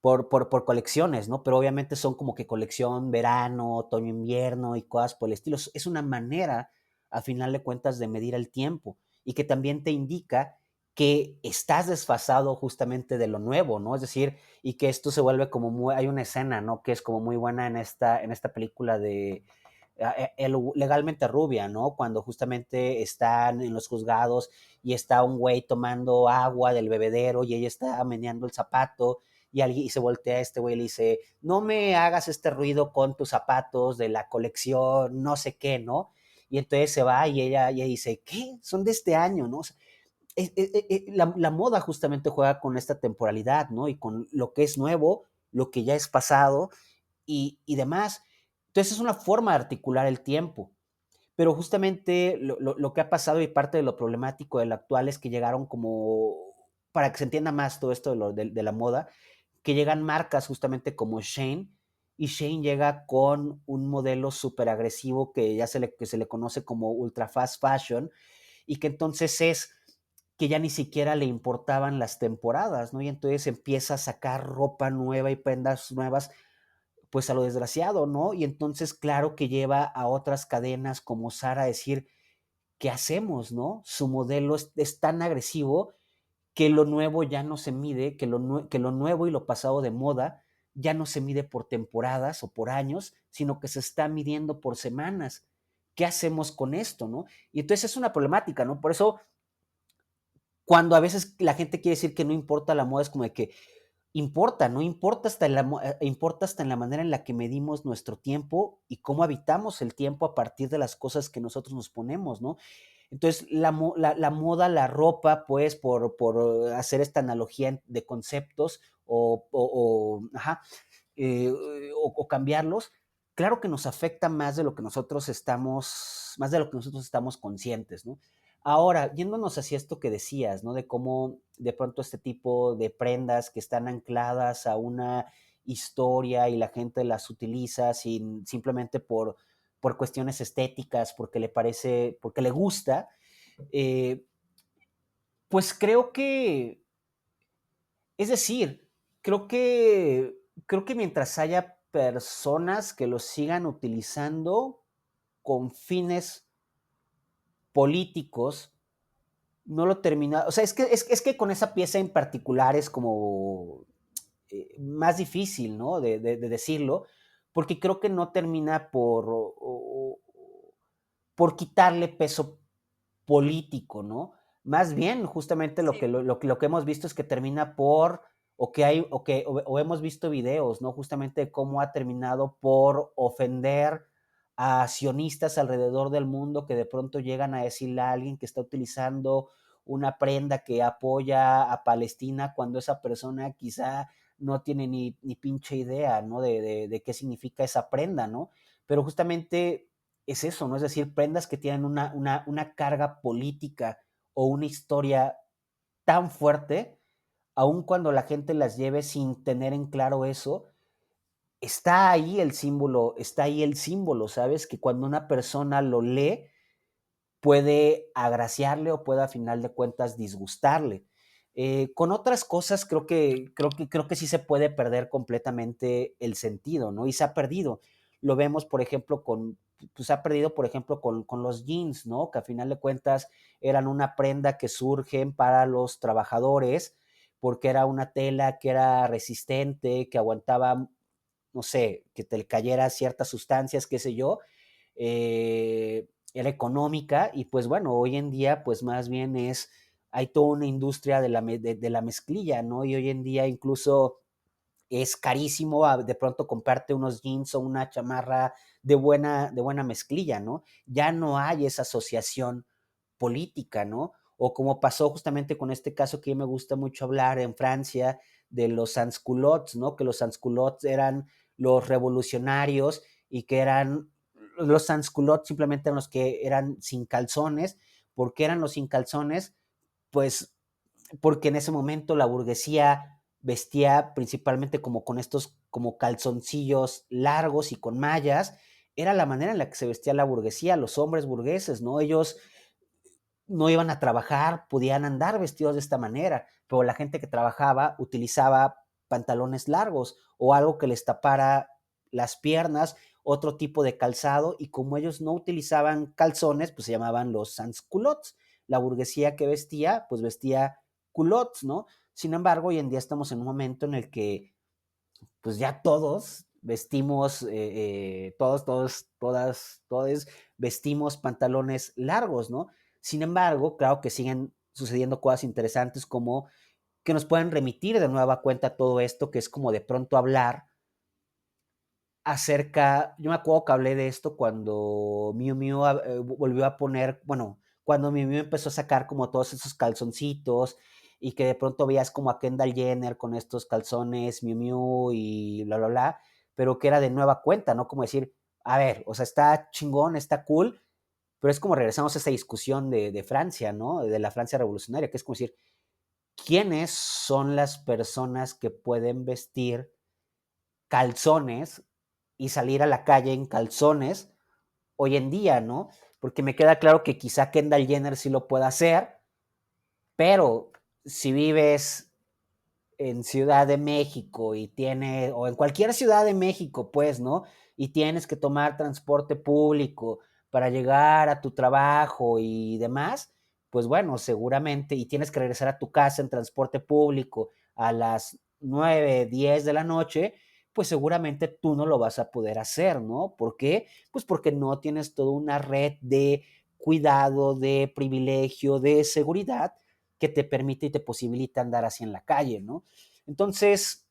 por colecciones, ¿no? Pero obviamente son como que colección verano, otoño, invierno y cosas por el estilo. Es una manera, a final de cuentas, de medir el tiempo y que también te indica que estás desfasado justamente de lo nuevo, ¿no? Es decir, y que esto se vuelve como muy, hay una escena, ¿no? Que es como muy buena en esta película de Legalmente Rubia, ¿no? Cuando justamente están en los juzgados y está un güey tomando agua del bebedero y ella está meneando el zapato y se voltea a este güey y le dice, no me hagas este ruido con tus zapatos de la colección, no sé qué, ¿no? Y entonces se va y ella dice, ¿qué? Son de este año, ¿no? O sea, la moda justamente juega con esta temporalidad, ¿no? Y con lo que es nuevo, lo que ya es pasado y demás. Entonces es una forma de articular el tiempo. Pero justamente lo que ha pasado y parte de lo problemático del actual es que llegaron como, para que se entienda más todo esto de la moda, que llegan marcas justamente como Shane, y Shane llega con un modelo súper agresivo que se le conoce como ultra fast fashion, y que entonces es que ya ni siquiera le importaban las temporadas, ¿no? Y entonces empieza a sacar ropa nueva y prendas nuevas pues a lo desgraciado, ¿no? Y entonces, claro que lleva a otras cadenas como Zara a decir, ¿qué hacemos, no? Su modelo es tan agresivo que lo nuevo ya no se mide, que lo nuevo y lo pasado de moda ya no se mide por temporadas o por años, sino que se está midiendo por semanas. ¿Qué hacemos con esto, no? Y entonces es una problemática, ¿no? Por eso, cuando a veces la gente quiere decir que no importa la moda, es como de que, importa, ¿no? Importa hasta en la manera en la que medimos nuestro tiempo y cómo habitamos el tiempo a partir de las cosas que nosotros nos ponemos, ¿no? Entonces, la moda, la ropa, pues, por hacer esta analogía de conceptos ajá, eh, o cambiarlos, claro que nos afecta más de lo que nosotros estamos conscientes, ¿no? Ahora, yéndonos hacia esto que decías, ¿no? De cómo de pronto este tipo de prendas que están ancladas a una historia y la gente las utiliza simplemente por cuestiones estéticas, porque le parece, porque le gusta, eh, pues es decir, creo que, creo que mientras haya personas que lo sigan utilizando con fines políticos, no lo termina. O sea, es que con esa pieza en particular es como más difícil, ¿no? De decirlo, porque creo que no termina por quitarle peso político, ¿no? Más bien, justamente Sí, lo que hemos visto es que termina por, o que hay, o hemos visto videos, ¿no? Justamente de cómo ha terminado por ofender a sionistas alrededor del mundo que de pronto llegan a decirle a alguien que está utilizando una prenda que apoya a Palestina cuando esa persona quizá no tiene ni pinche idea, ¿no? De qué significa esa prenda, ¿no? Pero justamente es eso, ¿no? Es decir, prendas que tienen una carga política o una historia tan fuerte, aun cuando la gente las lleve sin tener en claro eso, está ahí el símbolo, ¿sabes? Que cuando una persona lo lee, puede agraciarle o puede a final de cuentas disgustarle. Con otras cosas creo que sí se puede perder completamente el sentido, ¿no? Y se ha perdido. Lo vemos, por ejemplo, pues se ha perdido, por ejemplo, con los jeans, ¿no? Que a final de cuentas eran una prenda que surgen para los trabajadores porque era una tela que era resistente, que aguantaba, no sé, que te cayera ciertas sustancias, qué sé yo, era económica y pues bueno, hoy en día pues más bien hay toda una industria de la mezclilla, ¿no? Y hoy en día incluso es carísimo de pronto comprarte unos jeans o una chamarra de buena mezclilla, ¿no? Ya no hay esa asociación política, ¿no? O como pasó justamente con este caso que a mí me gusta mucho hablar en Francia de los sans-culottes, ¿no? Que los sans-culottes eran los revolucionarios y que eran los sans-culottes simplemente eran los que eran sin calzones. ¿Por qué eran los sin calzones? Pues porque en ese momento la burguesía vestía principalmente como con estos como calzoncillos largos y con mallas, era la manera en la que se vestía la burguesía, los hombres burgueses, ¿no? Ellos no iban a trabajar, podían andar vestidos de esta manera, pero la gente que trabajaba utilizaba pantalones largos o algo que les tapara las piernas, otro tipo de calzado, y como ellos no utilizaban calzones, pues se llamaban los sans-culottes. La burguesía que vestía, pues vestía culottes, ¿no? Sin embargo, hoy en día estamos en un momento en el que pues ya todos vestimos, todas vestimos pantalones largos, ¿no? Sin embargo, claro que siguen sucediendo cosas interesantes como que nos pueden remitir de nueva cuenta todo esto, que es como de pronto hablar yo me acuerdo que hablé de esto cuando Miu Miu volvió a poner, bueno, cuando Miu Miu empezó a sacar como todos esos calzoncitos y que de pronto veías como a Kendall Jenner con estos calzones Miu Miu y bla, bla, bla, pero que era de nueva cuenta, ¿no? Como decir, a ver, o sea, está chingón, está cool, pero es como regresamos a esa discusión de Francia, ¿no? De la Francia revolucionaria, que es como decir, ¿quiénes son las personas que pueden vestir calzones y salir a la calle en calzones hoy en día, ¿no? Porque me queda claro que quizá Kendall Jenner sí lo pueda hacer, pero si vives en Ciudad de México o en cualquier ciudad de México, pues, ¿no? Y tienes que tomar transporte público para llegar a tu trabajo y demás, pues bueno, seguramente, y tienes que regresar a tu casa en transporte público a las 9, 10 de la noche, pues seguramente tú no lo vas a poder hacer, ¿no? ¿Por qué? Pues porque no tienes toda una red de cuidado, de privilegio, de seguridad que te permite y te posibilita andar así en la calle, ¿no? Entonces,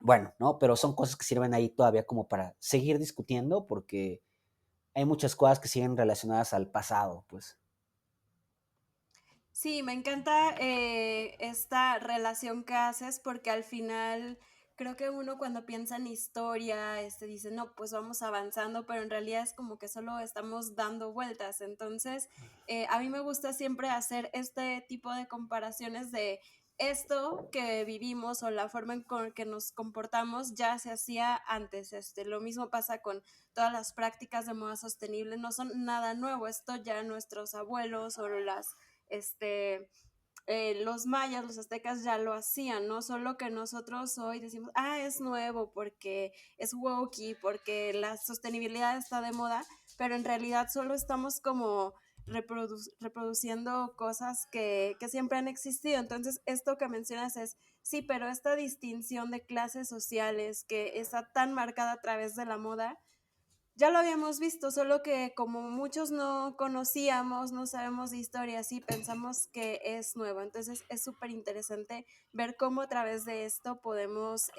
bueno, ¿no? Pero son cosas que sirven ahí todavía como para seguir discutiendo porque hay muchas cosas que siguen relacionadas al pasado, pues. Sí, me encanta esta relación que haces porque al final creo que uno cuando piensa en historia, dice, no, pues vamos avanzando, pero en realidad es como que solo estamos dando vueltas. Entonces, a mí me gusta siempre hacer este tipo de comparaciones de esto que vivimos o la forma en que nos comportamos ya se hacía antes. Lo mismo pasa con todas las prácticas de moda sostenible, no son nada nuevo, esto ya nuestros abuelos o los mayas, los aztecas ya lo hacían, ¿no? Solo que nosotros hoy decimos, es nuevo porque es wokey, porque la sostenibilidad está de moda, pero en realidad solo estamos como reproduciendo cosas que siempre han existido. Entonces, esto que mencionas es, sí, pero esta distinción de clases sociales que está tan marcada a través de la moda, ya lo habíamos visto, solo que como muchos no conocíamos, no sabemos de historia, así pensamos que es nuevo. Entonces es súper interesante ver cómo a través de esto podemos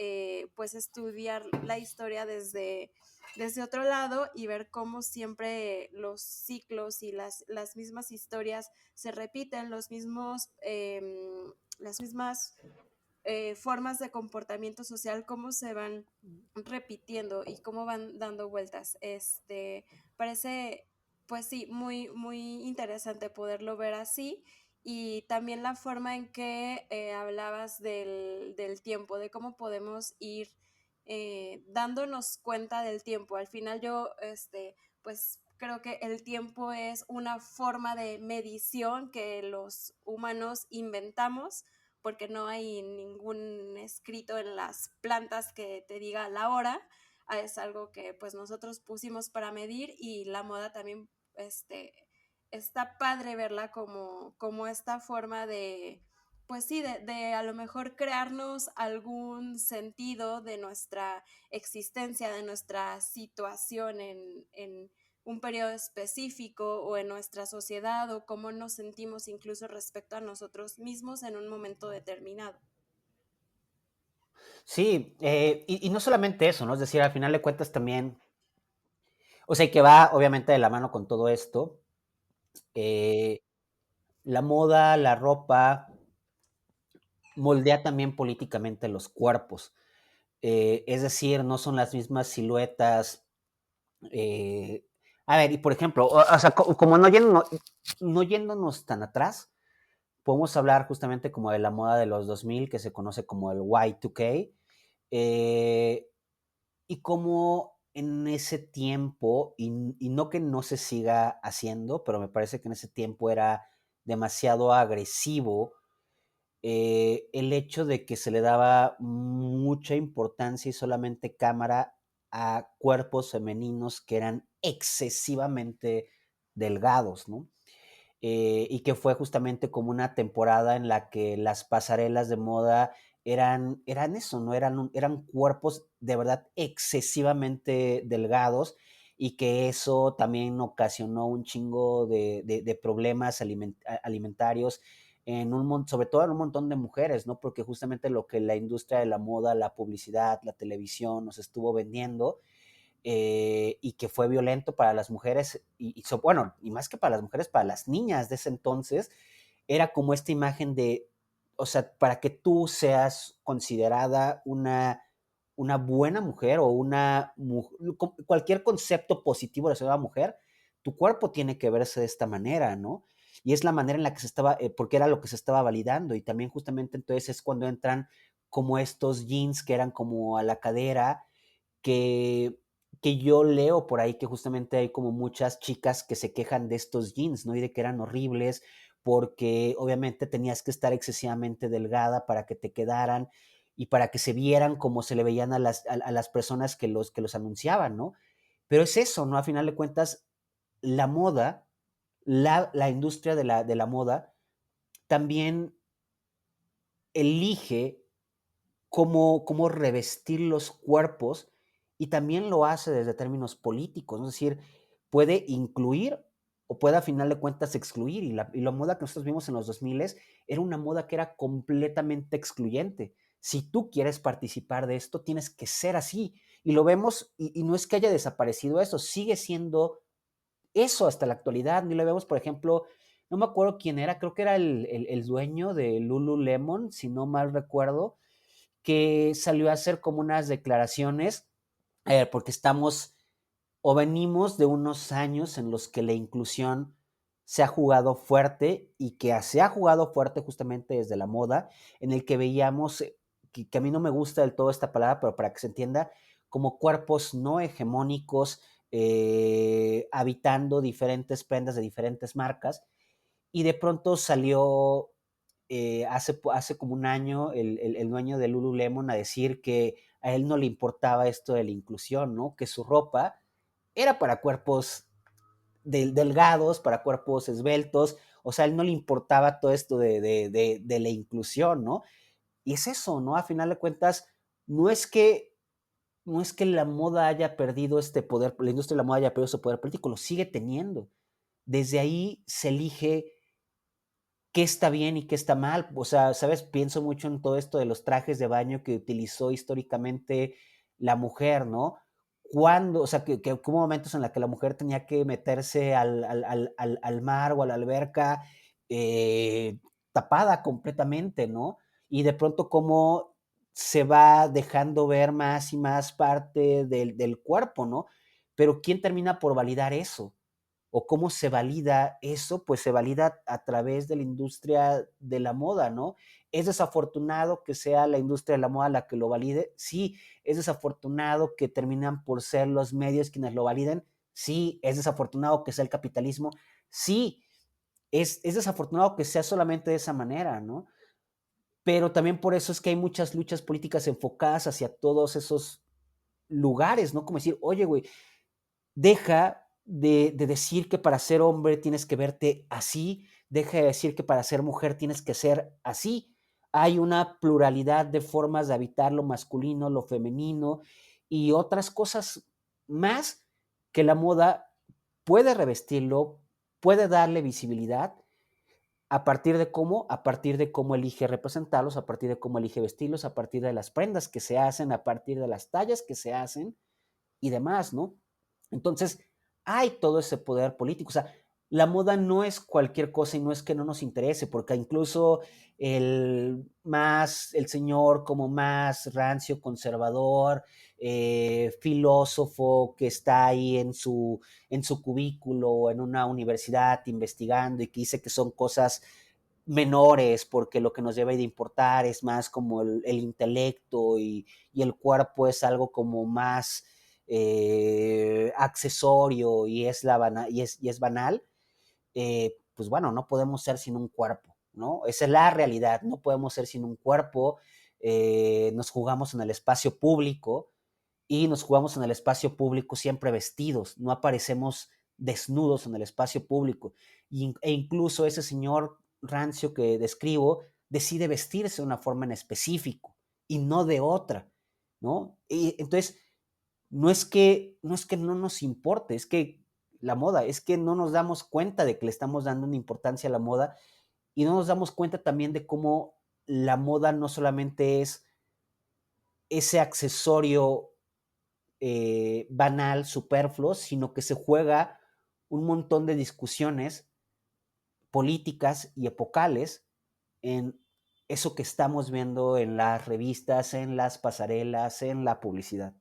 pues estudiar la historia desde otro lado y ver cómo siempre los ciclos y las mismas historias se repiten, las mismas formas de comportamiento social, cómo se van repitiendo y cómo van dando vueltas. Parece, pues sí, muy, muy interesante poderlo ver así. Y también la forma en que hablabas del tiempo, de cómo podemos ir dándonos cuenta del tiempo. Al final yo, pues creo que el tiempo es una forma de medición que los humanos inventamos porque no hay ningún escrito en las plantas que te diga la hora. Es algo que pues nosotros pusimos para medir y la moda también está padre verla como esta forma de, pues sí, de a lo mejor crearnos algún sentido de nuestra existencia, de nuestra situación en un periodo específico o en nuestra sociedad o cómo nos sentimos incluso respecto a nosotros mismos en un momento determinado. Sí, y no solamente eso, ¿no? Es decir, al final de cuentas también, o sea, que va obviamente de la mano con todo esto, eh, la moda, la ropa, moldea también políticamente los cuerpos. Es decir, no son las mismas siluetas. eh, a ver, y por ejemplo, o sea, como no yéndonos tan atrás, podemos hablar justamente como de la moda de los 2000 que se conoce como el Y2K, eh, y como en ese tiempo, y no que no se siga haciendo, pero me parece que en ese tiempo era demasiado agresivo el hecho de que se le daba mucha importancia y solamente cámara a cuerpos femeninos que eran excesivamente delgados, ¿no? Y que fue justamente como una temporada en la que las pasarelas de moda eran eso, ¿no? Eran cuerpos de verdad excesivamente delgados y que eso también ocasionó un chingo de problemas alimentarios sobre todo en un montón de mujeres, ¿no? Porque justamente lo que la industria de la moda, la publicidad, la televisión nos estuvo vendiendo y que fue violento para las mujeres, bueno, y más que para las mujeres, para las niñas de ese entonces, era como esta imagen de, o sea, para que tú seas considerada una buena mujer o cualquier concepto positivo de ser una mujer, tu cuerpo tiene que verse de esta manera, ¿no? Y es la manera en la que se estaba, porque era lo que se estaba validando. Y también justamente entonces es cuando entran como estos jeans que eran como a la cadera, que, que yo leo por ahí que justamente hay como muchas chicas que se quejan de estos jeans, ¿no? Y de que eran horribles porque obviamente tenías que estar excesivamente delgada para que te quedaran y para que se vieran como se le veían a las personas que los anunciaban, ¿no? Pero es eso, ¿no? A final de cuentas, la moda, la industria de la moda también elige cómo revestir los cuerpos y también lo hace desde términos políticos, ¿no? Es decir, puede incluir o puede a final de cuentas excluir. Y la moda que nosotros vimos en los 2000 era una moda que era completamente excluyente. si tú quieres participar de esto, tienes que ser así. Y lo vemos, y no es que haya desaparecido eso, sigue siendo eso hasta la actualidad. Y lo vemos, por ejemplo, no me acuerdo quién era, creo que era el dueño de Lululemon, si no mal recuerdo, que salió a hacer como unas declaraciones, porque estamos o venimos de unos años en los que la inclusión se ha jugado fuerte y que se ha jugado fuerte justamente desde la moda, en el que veíamos, que a mí no me gusta del todo esta palabra, pero para que se entienda, como cuerpos no hegemónicos, habitando diferentes prendas de diferentes marcas, y de pronto salió hace como un año el dueño de Lululemon a decir que a él no le importaba esto de la inclusión, ¿no? Que su ropa era para cuerpos delgados, para cuerpos esbeltos, o sea, a él no le importaba todo esto de la inclusión, ¿no? Y es eso, ¿no? A final de cuentas, no es que, no es que la moda haya perdido este poder, la industria de la moda haya perdido ese poder político, lo sigue teniendo. Desde ahí se elige qué está bien y qué está mal. O sea, ¿sabes? Pienso mucho en todo esto de los trajes de baño que utilizó históricamente la mujer, ¿no? Cuando, o sea, que hubo momentos en los que la mujer tenía que meterse al mar o a la alberca tapada completamente, ¿no? Y de pronto cómo se va dejando ver más y más parte del cuerpo, ¿no? Pero ¿quién termina por validar eso? ¿O cómo se valida eso? Pues se valida a través de la industria de la moda, ¿no? ¿Es desafortunado que sea la industria de la moda la que lo valide? Sí. ¿Es desafortunado que terminan por ser los medios quienes lo validen? Sí. ¿Es desafortunado que sea el capitalismo? Sí. Es desafortunado que sea solamente de esa manera, ¿no? Pero también por eso es que hay muchas luchas políticas enfocadas hacia todos esos lugares, ¿no? Como decir, oye, güey, deja de decir que para ser hombre tienes que verte así, deja de decir que para ser mujer tienes que ser así. Hay una pluralidad de formas de habitar lo masculino, lo femenino y otras cosas más que la moda puede revestirlo, puede darle visibilidad a partir de cómo elige representarlos, a partir de cómo elige vestirlos, a partir de las prendas que se hacen, a partir de las tallas que se hacen y demás, ¿no? Entonces, hay todo ese poder político. O sea, la moda no es cualquier cosa y no es que no nos interese, porque incluso el señor como más rancio, conservador, filósofo que está ahí en su cubículo o en una universidad investigando y que dice que son cosas menores porque lo que nos debe de importar es más como el intelecto y el cuerpo es algo como más accesorio y es banal, pues bueno, no podemos ser sin un cuerpo, ¿no? Esa es la realidad, no podemos ser sin un cuerpo, nos jugamos en el espacio público y nos jugamos en el espacio público siempre vestidos, no aparecemos desnudos en el espacio público. E incluso ese señor rancio que describo decide vestirse de una forma en específico y no de otra, ¿no? Y entonces, no es que no nos importe, es que la moda, es que no nos damos cuenta de que le estamos dando una importancia a la moda y no nos damos cuenta también de cómo la moda no solamente es ese accesorio banal, superfluo, sino que se juega un montón de discusiones políticas y epocales en eso que estamos viendo en las revistas, en las pasarelas, en la publicidad.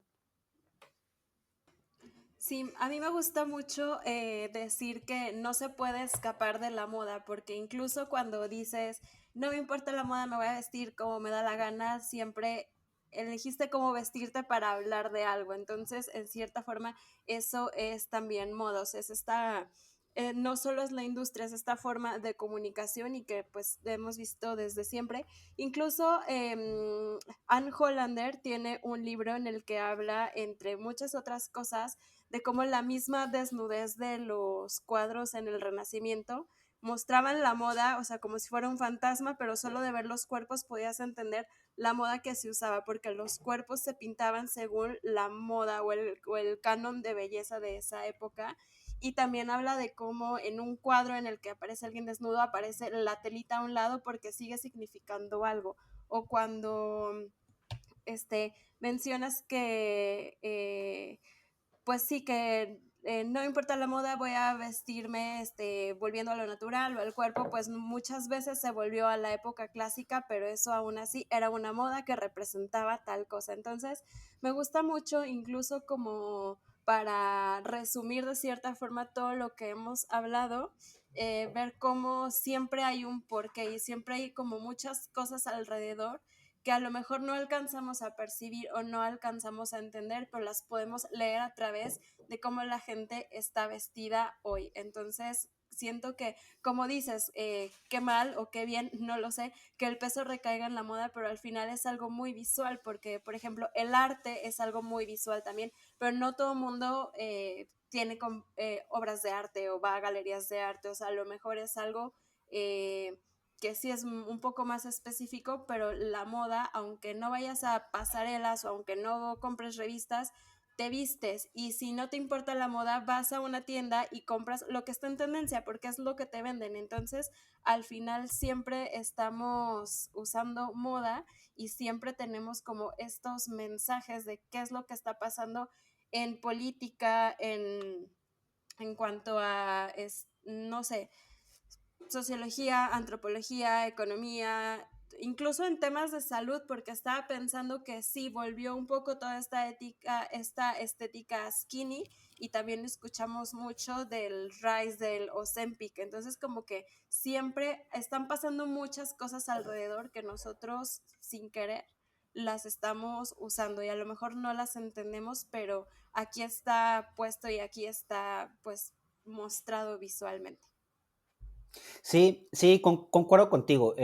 Sí, a mí me gusta mucho decir que no se puede escapar de la moda, porque incluso cuando dices, no me importa la moda, me voy a vestir como me da la gana, siempre elegiste cómo vestirte para hablar de algo. Entonces, en cierta forma, eso es también moda, o sea, es esta, no solo es la industria, es esta forma de comunicación y que pues hemos visto desde siempre. Incluso Anne Hollander tiene un libro en el que habla, entre muchas otras cosas, de cómo la misma desnudez de los cuadros en el Renacimiento mostraban la moda, o sea, como si fuera un fantasma, pero solo de ver los cuerpos podías entender la moda que se usaba, porque los cuerpos se pintaban según la moda o el canon de belleza de esa época. Y también habla de cómo en un cuadro en el que aparece alguien desnudo aparece la telita a un lado porque sigue significando algo. o cuando mencionas que, pues sí, que no importa la moda, voy a vestirme volviendo a lo natural o al cuerpo, pues muchas veces se volvió a la época clásica, pero eso aún así era una moda que representaba tal cosa. Entonces, me gusta mucho, incluso como para resumir de cierta forma todo lo que hemos hablado, ver cómo siempre hay un porqué y siempre hay como muchas cosas alrededor que a lo mejor no alcanzamos a percibir o no alcanzamos a entender, pero las podemos leer a través de cómo la gente está vestida hoy. Entonces, siento que, como dices, qué mal o qué bien, no lo sé, que el peso recaiga en la moda, pero al final es algo muy visual, porque, por ejemplo, el arte es algo muy visual también, pero no todo el mundo tiene obras de arte o va a galerías de arte, o sea, a lo mejor es algo que sí es un poco más específico, pero la moda, aunque no vayas a pasarelas o aunque no compres revistas, te vistes, y si no te importa la moda, vas a una tienda y compras lo que está en tendencia porque es lo que te venden. Entonces, al final siempre estamos usando moda y siempre tenemos como estos mensajes de qué es lo que está pasando en política, en cuanto a, no sé, sociología, antropología, economía, incluso en temas de salud, porque estaba pensando que sí, volvió un poco toda esta estética skinny, y también escuchamos mucho del rise del Ozempic. Entonces, como que siempre están pasando muchas cosas alrededor que nosotros sin querer las estamos usando, y a lo mejor no las entendemos, pero aquí está puesto y aquí está pues mostrado visualmente. Sí, sí, concuerdo contigo.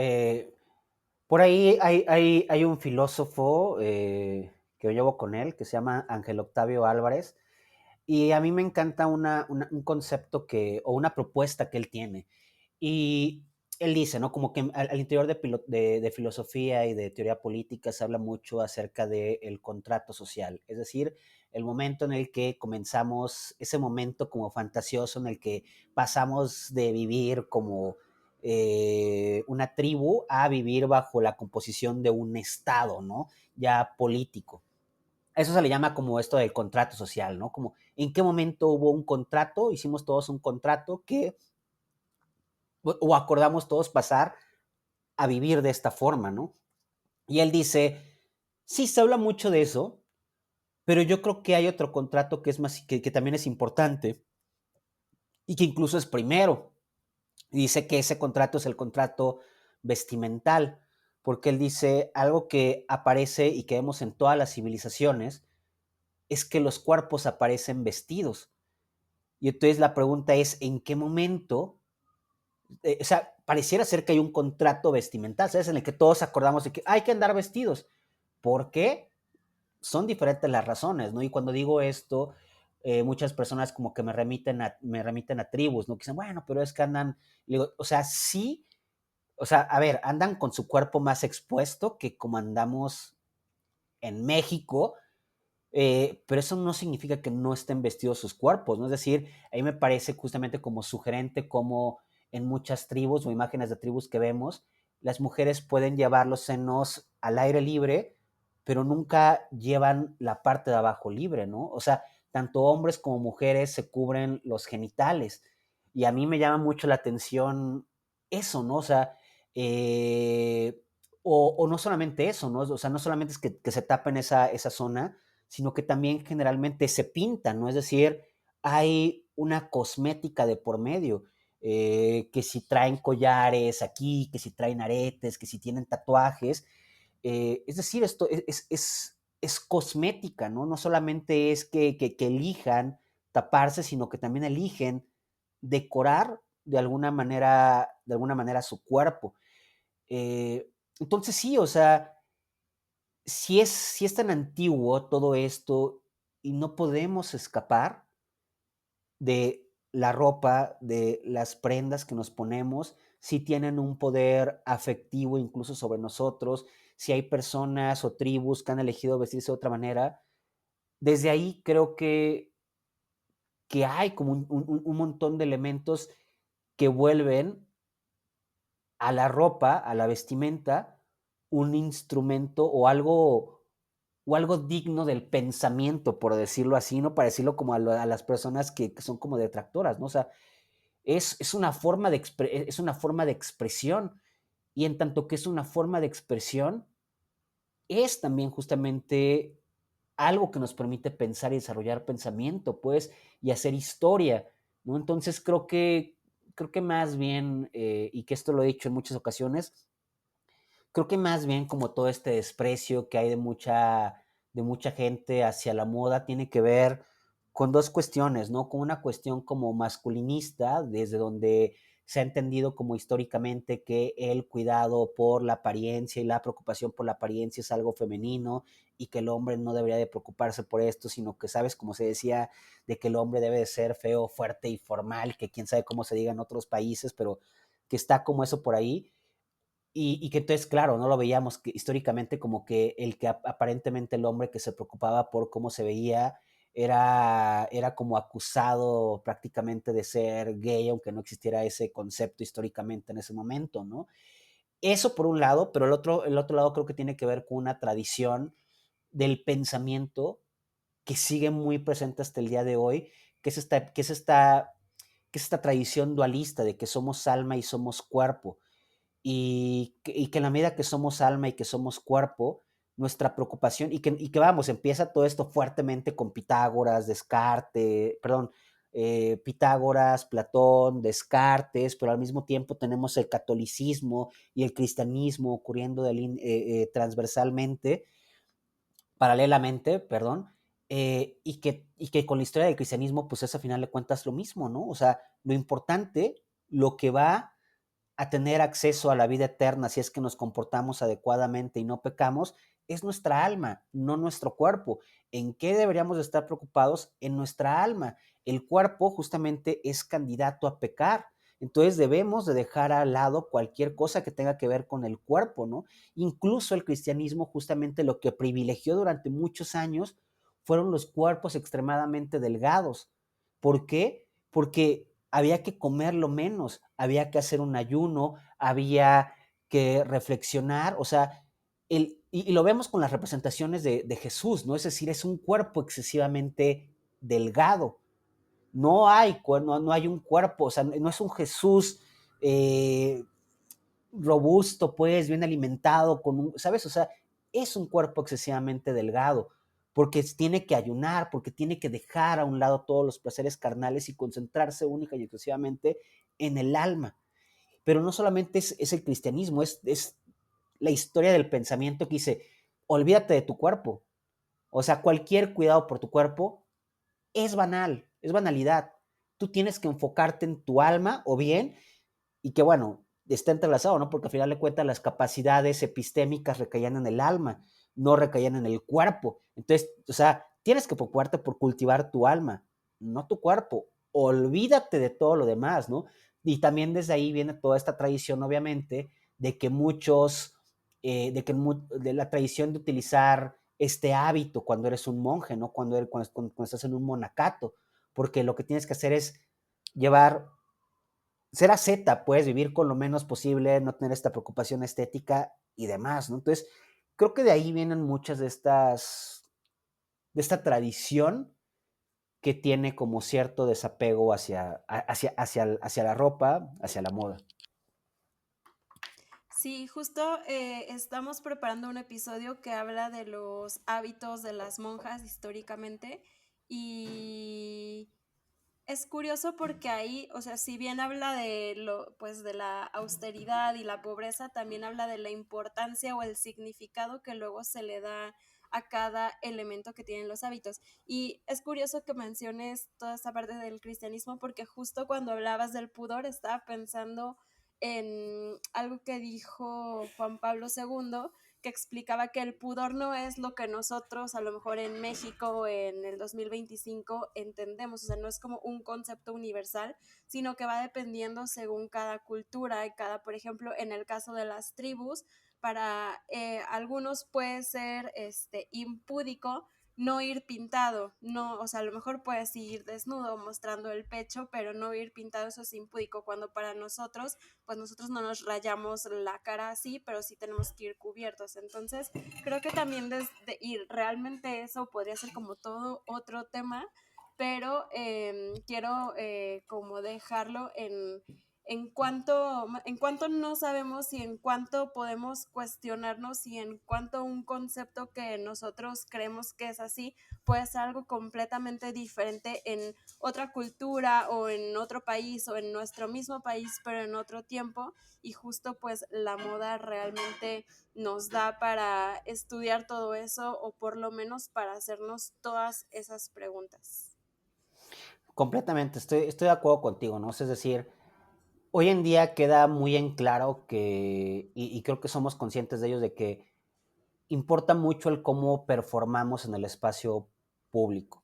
Por ahí hay un filósofo que yo llevo con él, que se llama Ángel Octavio Álvarez, y a mí me encanta un concepto o una propuesta que él tiene. Y él dice, ¿no? Como que al interior de filosofía y de teoría política se habla mucho acerca del contrato social, es decir, el momento en el que comenzamos, ese momento como fantasioso en el que pasamos de vivir como una tribu a vivir bajo la composición de un estado, ¿no? Ya político. Eso se le llama como esto del contrato social, ¿no? Como en qué momento hubo un contrato, hicimos todos un contrato o acordamos todos pasar a vivir de esta forma, ¿no? Y él dice, sí, se habla mucho de eso, pero yo creo que hay otro contrato que es más, que también es importante y que incluso es primero. Y dice que ese contrato es el contrato vestimental, porque él dice algo que aparece y que vemos en todas las civilizaciones, es que los cuerpos aparecen vestidos. Y entonces la pregunta es, ¿en qué momento? O sea, pareciera ser que hay un contrato vestimental, ¿sabes? En el que todos acordamos de que hay que andar vestidos. ¿Por qué? Son diferentes las razones, ¿no? Y cuando digo esto, muchas personas como que me remiten a tribus, ¿no? Que dicen, bueno, pero es que andan, digo, o sea, sí, o sea, a ver, andan con su cuerpo más expuesto que como andamos en México, pero eso no significa que no estén vestidos sus cuerpos, ¿no? Es decir, ahí me parece justamente como sugerente como en muchas tribus o imágenes de tribus que vemos, las mujeres pueden llevar los senos al aire libre, pero nunca llevan la parte de abajo libre, ¿no? O sea, tanto hombres como mujeres se cubren los genitales. Y a mí me llama mucho la atención eso, ¿no? O sea, o no solamente eso, ¿no? O sea, no solamente es que se tapen esa zona, sino que también generalmente se pintan, ¿no? Es decir, hay una cosmética de por medio, que si traen collares aquí, que si traen aretes, que si tienen tatuajes, es decir, esto es cosmética, ¿no? No solamente es que elijan taparse, sino que también eligen decorar de alguna manera su cuerpo. Entonces sí, o sea, si es tan antiguo todo esto y no podemos escapar de la ropa, de las prendas que nos ponemos, si tienen un poder afectivo incluso sobre nosotros, si hay personas o tribus que han elegido vestirse de otra manera, desde ahí creo que hay como un montón de elementos que vuelven a la ropa, a la vestimenta, un instrumento o algo digno del pensamiento, por decirlo así, ¿no? Para decirlo como a las personas que son como detractoras, ¿no? O sea, es una forma es una forma de expresión, y en tanto que es una forma de expresión, es también justamente algo que nos permite pensar y desarrollar pensamiento, pues, y hacer historia, ¿no? Entonces creo que más bien, y que esto lo he dicho en muchas ocasiones, creo que más bien como todo este desprecio que hay de mucha gente hacia la moda tiene que ver con dos cuestiones, ¿no? Con una cuestión como masculinista, desde donde se ha entendido como históricamente que el cuidado por la apariencia y la preocupación por la apariencia es algo femenino y que el hombre no debería de preocuparse por esto, sino que, ¿sabes? Como se decía, de que el hombre debe de ser feo, fuerte y formal, que quién sabe cómo se diga en otros países, pero que está como eso por ahí. Y que entonces, claro, no lo veíamos que, históricamente como que el que aparentemente el hombre que se preocupaba por cómo se veía era como acusado prácticamente de ser gay, aunque no existiera ese concepto históricamente en ese momento, ¿no? Eso por un lado, pero el otro lado creo que tiene que ver con una tradición del pensamiento que sigue muy presente hasta el día de hoy, que es esta tradición dualista de que somos alma y somos cuerpo y que en la medida que somos alma y que somos cuerpo, nuestra preocupación, y que vamos, empieza todo esto fuertemente con Pitágoras, Descartes, perdón, Pitágoras, Platón, Descartes, pero al mismo tiempo tenemos el catolicismo y el cristianismo ocurriendo transversalmente, paralelamente, perdón, y que con la historia del cristianismo, pues es a final de cuentas lo mismo, ¿no? O sea, lo importante, lo que va a tener acceso a la vida eterna si es que nos comportamos adecuadamente y no pecamos, es nuestra alma, no nuestro cuerpo. ¿En qué deberíamos de estar preocupados? En nuestra alma. El cuerpo justamente es candidato a pecar. Entonces debemos de dejar al lado cualquier cosa que tenga que ver con el cuerpo, ¿no? Incluso el cristianismo justamente lo que privilegió durante muchos años fueron los cuerpos extremadamente delgados. ¿Por qué? Porque había que comerlo menos, había que hacer un ayuno, había que reflexionar, o sea, y lo vemos con las representaciones de Jesús, ¿no? Es decir, es un cuerpo excesivamente delgado. No hay un cuerpo, o sea, no es un Jesús eh, robusto, pues, bien alimentado, ¿sabes? O sea, es un cuerpo excesivamente delgado, porque tiene que ayunar, porque tiene que dejar a un lado todos los placeres carnales y concentrarse única y exclusivamente en el alma. Pero no solamente es el cristianismo, es la historia del pensamiento que dice, olvídate de tu cuerpo. O sea, cualquier cuidado por tu cuerpo es banal, es banalidad. Tú tienes que enfocarte en tu alma o bien y que bueno, está entrelazado, ¿no? Porque al final de cuentas las capacidades epistémicas recaían en el alma, no recaían en el cuerpo. Entonces, o sea, tienes que preocuparte por cultivar tu alma, no tu cuerpo. Olvídate de todo lo demás, ¿no? Y también desde ahí viene toda esta tradición, obviamente, de que de la tradición de utilizar este hábito cuando eres un monje, ¿no? Cuando estás en un monacato, porque lo que tienes que hacer es llevar ser asceta, pues, vivir con lo menos posible, no tener esta preocupación estética y demás, ¿no? Entonces, creo que de ahí vienen muchas de esta tradición que tiene como cierto desapego hacia la ropa, hacia la moda. Sí, justo estamos preparando un episodio que habla de los hábitos de las monjas históricamente y es curioso porque ahí, o sea, si bien habla de lo, pues de la austeridad y la pobreza, también habla de la importancia o el significado que luego se le da a cada elemento que tienen los hábitos. Y es curioso que menciones toda esta parte del cristianismo porque justo cuando hablabas del pudor estaba pensando en algo que dijo Juan Pablo II, que explicaba que el pudor no es lo que nosotros a lo mejor en México en el 2025 entendemos, o sea, no es como un concepto universal, sino que va dependiendo según cada cultura y cada, por ejemplo, en el caso de las tribus, para algunos puede ser impúdico no ir pintado, no, o sea, a lo mejor puedes ir desnudo mostrando el pecho, pero no ir pintado, eso es impúdico, cuando para nosotros, pues nosotros no nos rayamos la cara así, pero sí tenemos que ir cubiertos. Entonces, creo que también y realmente eso podría ser como todo otro tema, pero quiero como dejarlo en cuanto no sabemos y en cuanto podemos cuestionarnos y en cuanto un concepto que nosotros creemos que es así puede ser algo completamente diferente en otra cultura o en otro país o en nuestro mismo país pero en otro tiempo, y justo pues la moda realmente nos da para estudiar todo eso o por lo menos para hacernos todas esas preguntas. Completamente, estoy de acuerdo contigo, ¿no? Es decir, hoy en día queda muy en claro que, y creo que somos conscientes de ello, de que importa mucho el cómo performamos en el espacio público.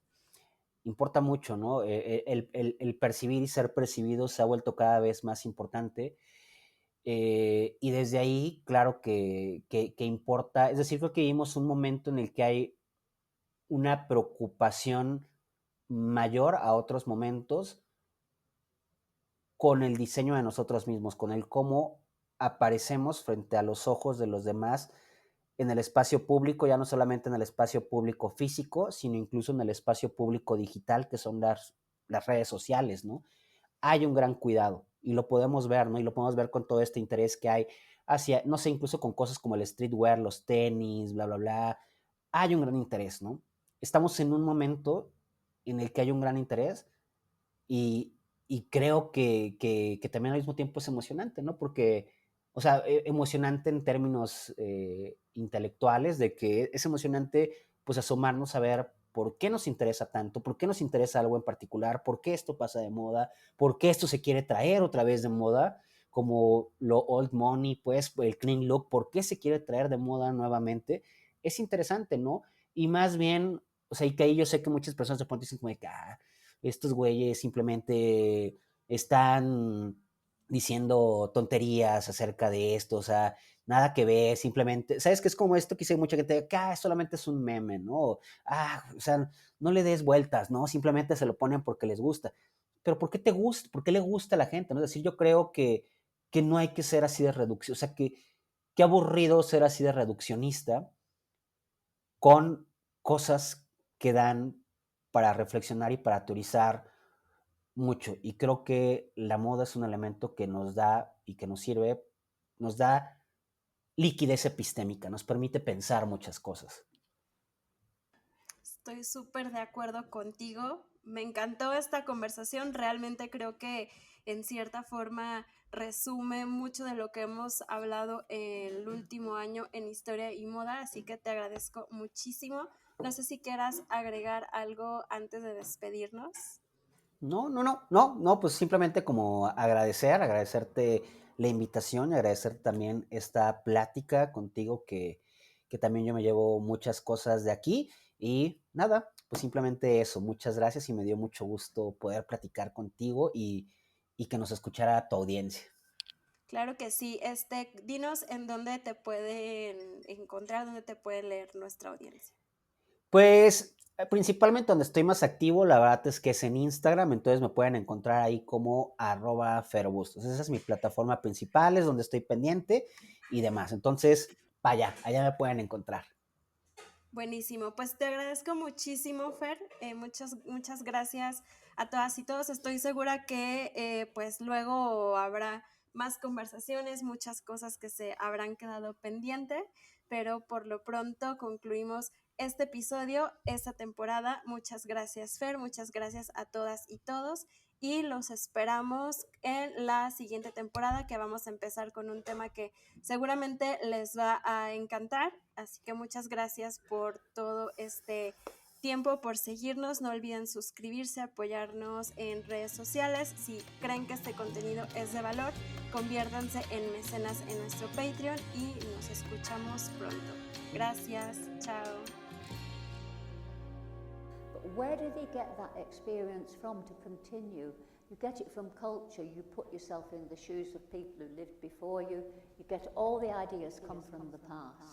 Importa mucho, ¿no? El percibir y ser percibido se ha vuelto cada vez más importante. Y desde ahí, claro que importa. Es decir, creo que vivimos un momento en el que hay una preocupación mayor a otros momentos con el diseño de nosotros mismos, con el cómo aparecemos frente a los ojos de los demás en el espacio público, ya no solamente en el espacio público físico, sino incluso en el espacio público digital, que son las redes sociales, ¿no? Hay un gran cuidado y lo podemos ver, ¿no? Y lo podemos ver con todo este interés que hay hacia, no sé, incluso con cosas como el streetwear, los tenis, bla, bla, bla. Hay un gran interés, ¿no? Estamos en un momento en el que hay un gran interés y, y creo que también al mismo tiempo es emocionante, ¿no? Porque, o sea, emocionante en términos intelectuales, de que es emocionante pues asomarnos a ver por qué nos interesa tanto, por qué nos interesa algo en particular, por qué esto pasa de moda, por qué esto se quiere traer otra vez de moda, como lo old money, pues el clean look, por qué se quiere traer de moda nuevamente. Es interesante, ¿no? Y más bien, o sea, y que ahí yo sé que muchas personas de pronto dicen como de que, estos güeyes simplemente están diciendo tonterías acerca de esto, o sea, nada que ver, simplemente, ¿sabes qué? Es como esto que dice mucha gente, que solamente es un meme, ¿no? O sea, no le des vueltas, ¿no? Simplemente se lo ponen porque les gusta. Pero ¿por qué te gusta? ¿Por qué le gusta a la gente? ¿No? Es decir, yo creo que no hay que ser así de reducción, o sea, que aburrido ser así de reduccionista con cosas que dan para reflexionar y para teorizar mucho. Y creo que la moda es un elemento que nos da y que nos sirve, nos da liquidez epistémica, nos permite pensar muchas cosas. Estoy súper de acuerdo contigo. Me encantó esta conversación. Realmente creo que en cierta forma resume mucho de lo que hemos hablado el último año en historia y moda, así que te agradezco muchísimo. No sé si quieras agregar algo antes de despedirnos. No, pues simplemente como agradecerte la invitación y agradecer también esta plática contigo que también yo me llevo muchas cosas de aquí y nada, pues simplemente eso, muchas gracias y me dio mucho gusto poder platicar contigo y que nos escuchara tu audiencia. Claro que sí. Dinos en dónde te pueden encontrar, dónde te puede leer nuestra audiencia. Pues principalmente donde estoy más activo, la verdad es que es en Instagram, entonces me pueden encontrar ahí como @ferobustos. Esa es mi plataforma principal, es donde estoy pendiente y demás. Entonces, vaya, allá me pueden encontrar. Buenísimo, pues te agradezco muchísimo, Fer. Muchas gracias a todas y todos. Estoy segura que pues luego habrá más conversaciones, muchas cosas que se habrán quedado pendiente, pero por lo pronto concluimos este episodio, esta temporada. Muchas gracias, Fer. Muchas gracias a todas y todos. Y los esperamos en la siguiente temporada, que vamos a empezar con un tema que seguramente les va a encantar. Así que muchas gracias por todo este tiempo, por seguirnos. No olviden suscribirse, apoyarnos en redes sociales. Si creen que este contenido es de valor, conviértanse en mecenas en nuestro Patreon y nos escuchamos pronto. Gracias, chao. But where did he get that experience from to continue? You get it from culture, you put yourself in the shoes of people who lived before you, you get all the ideas come from the past.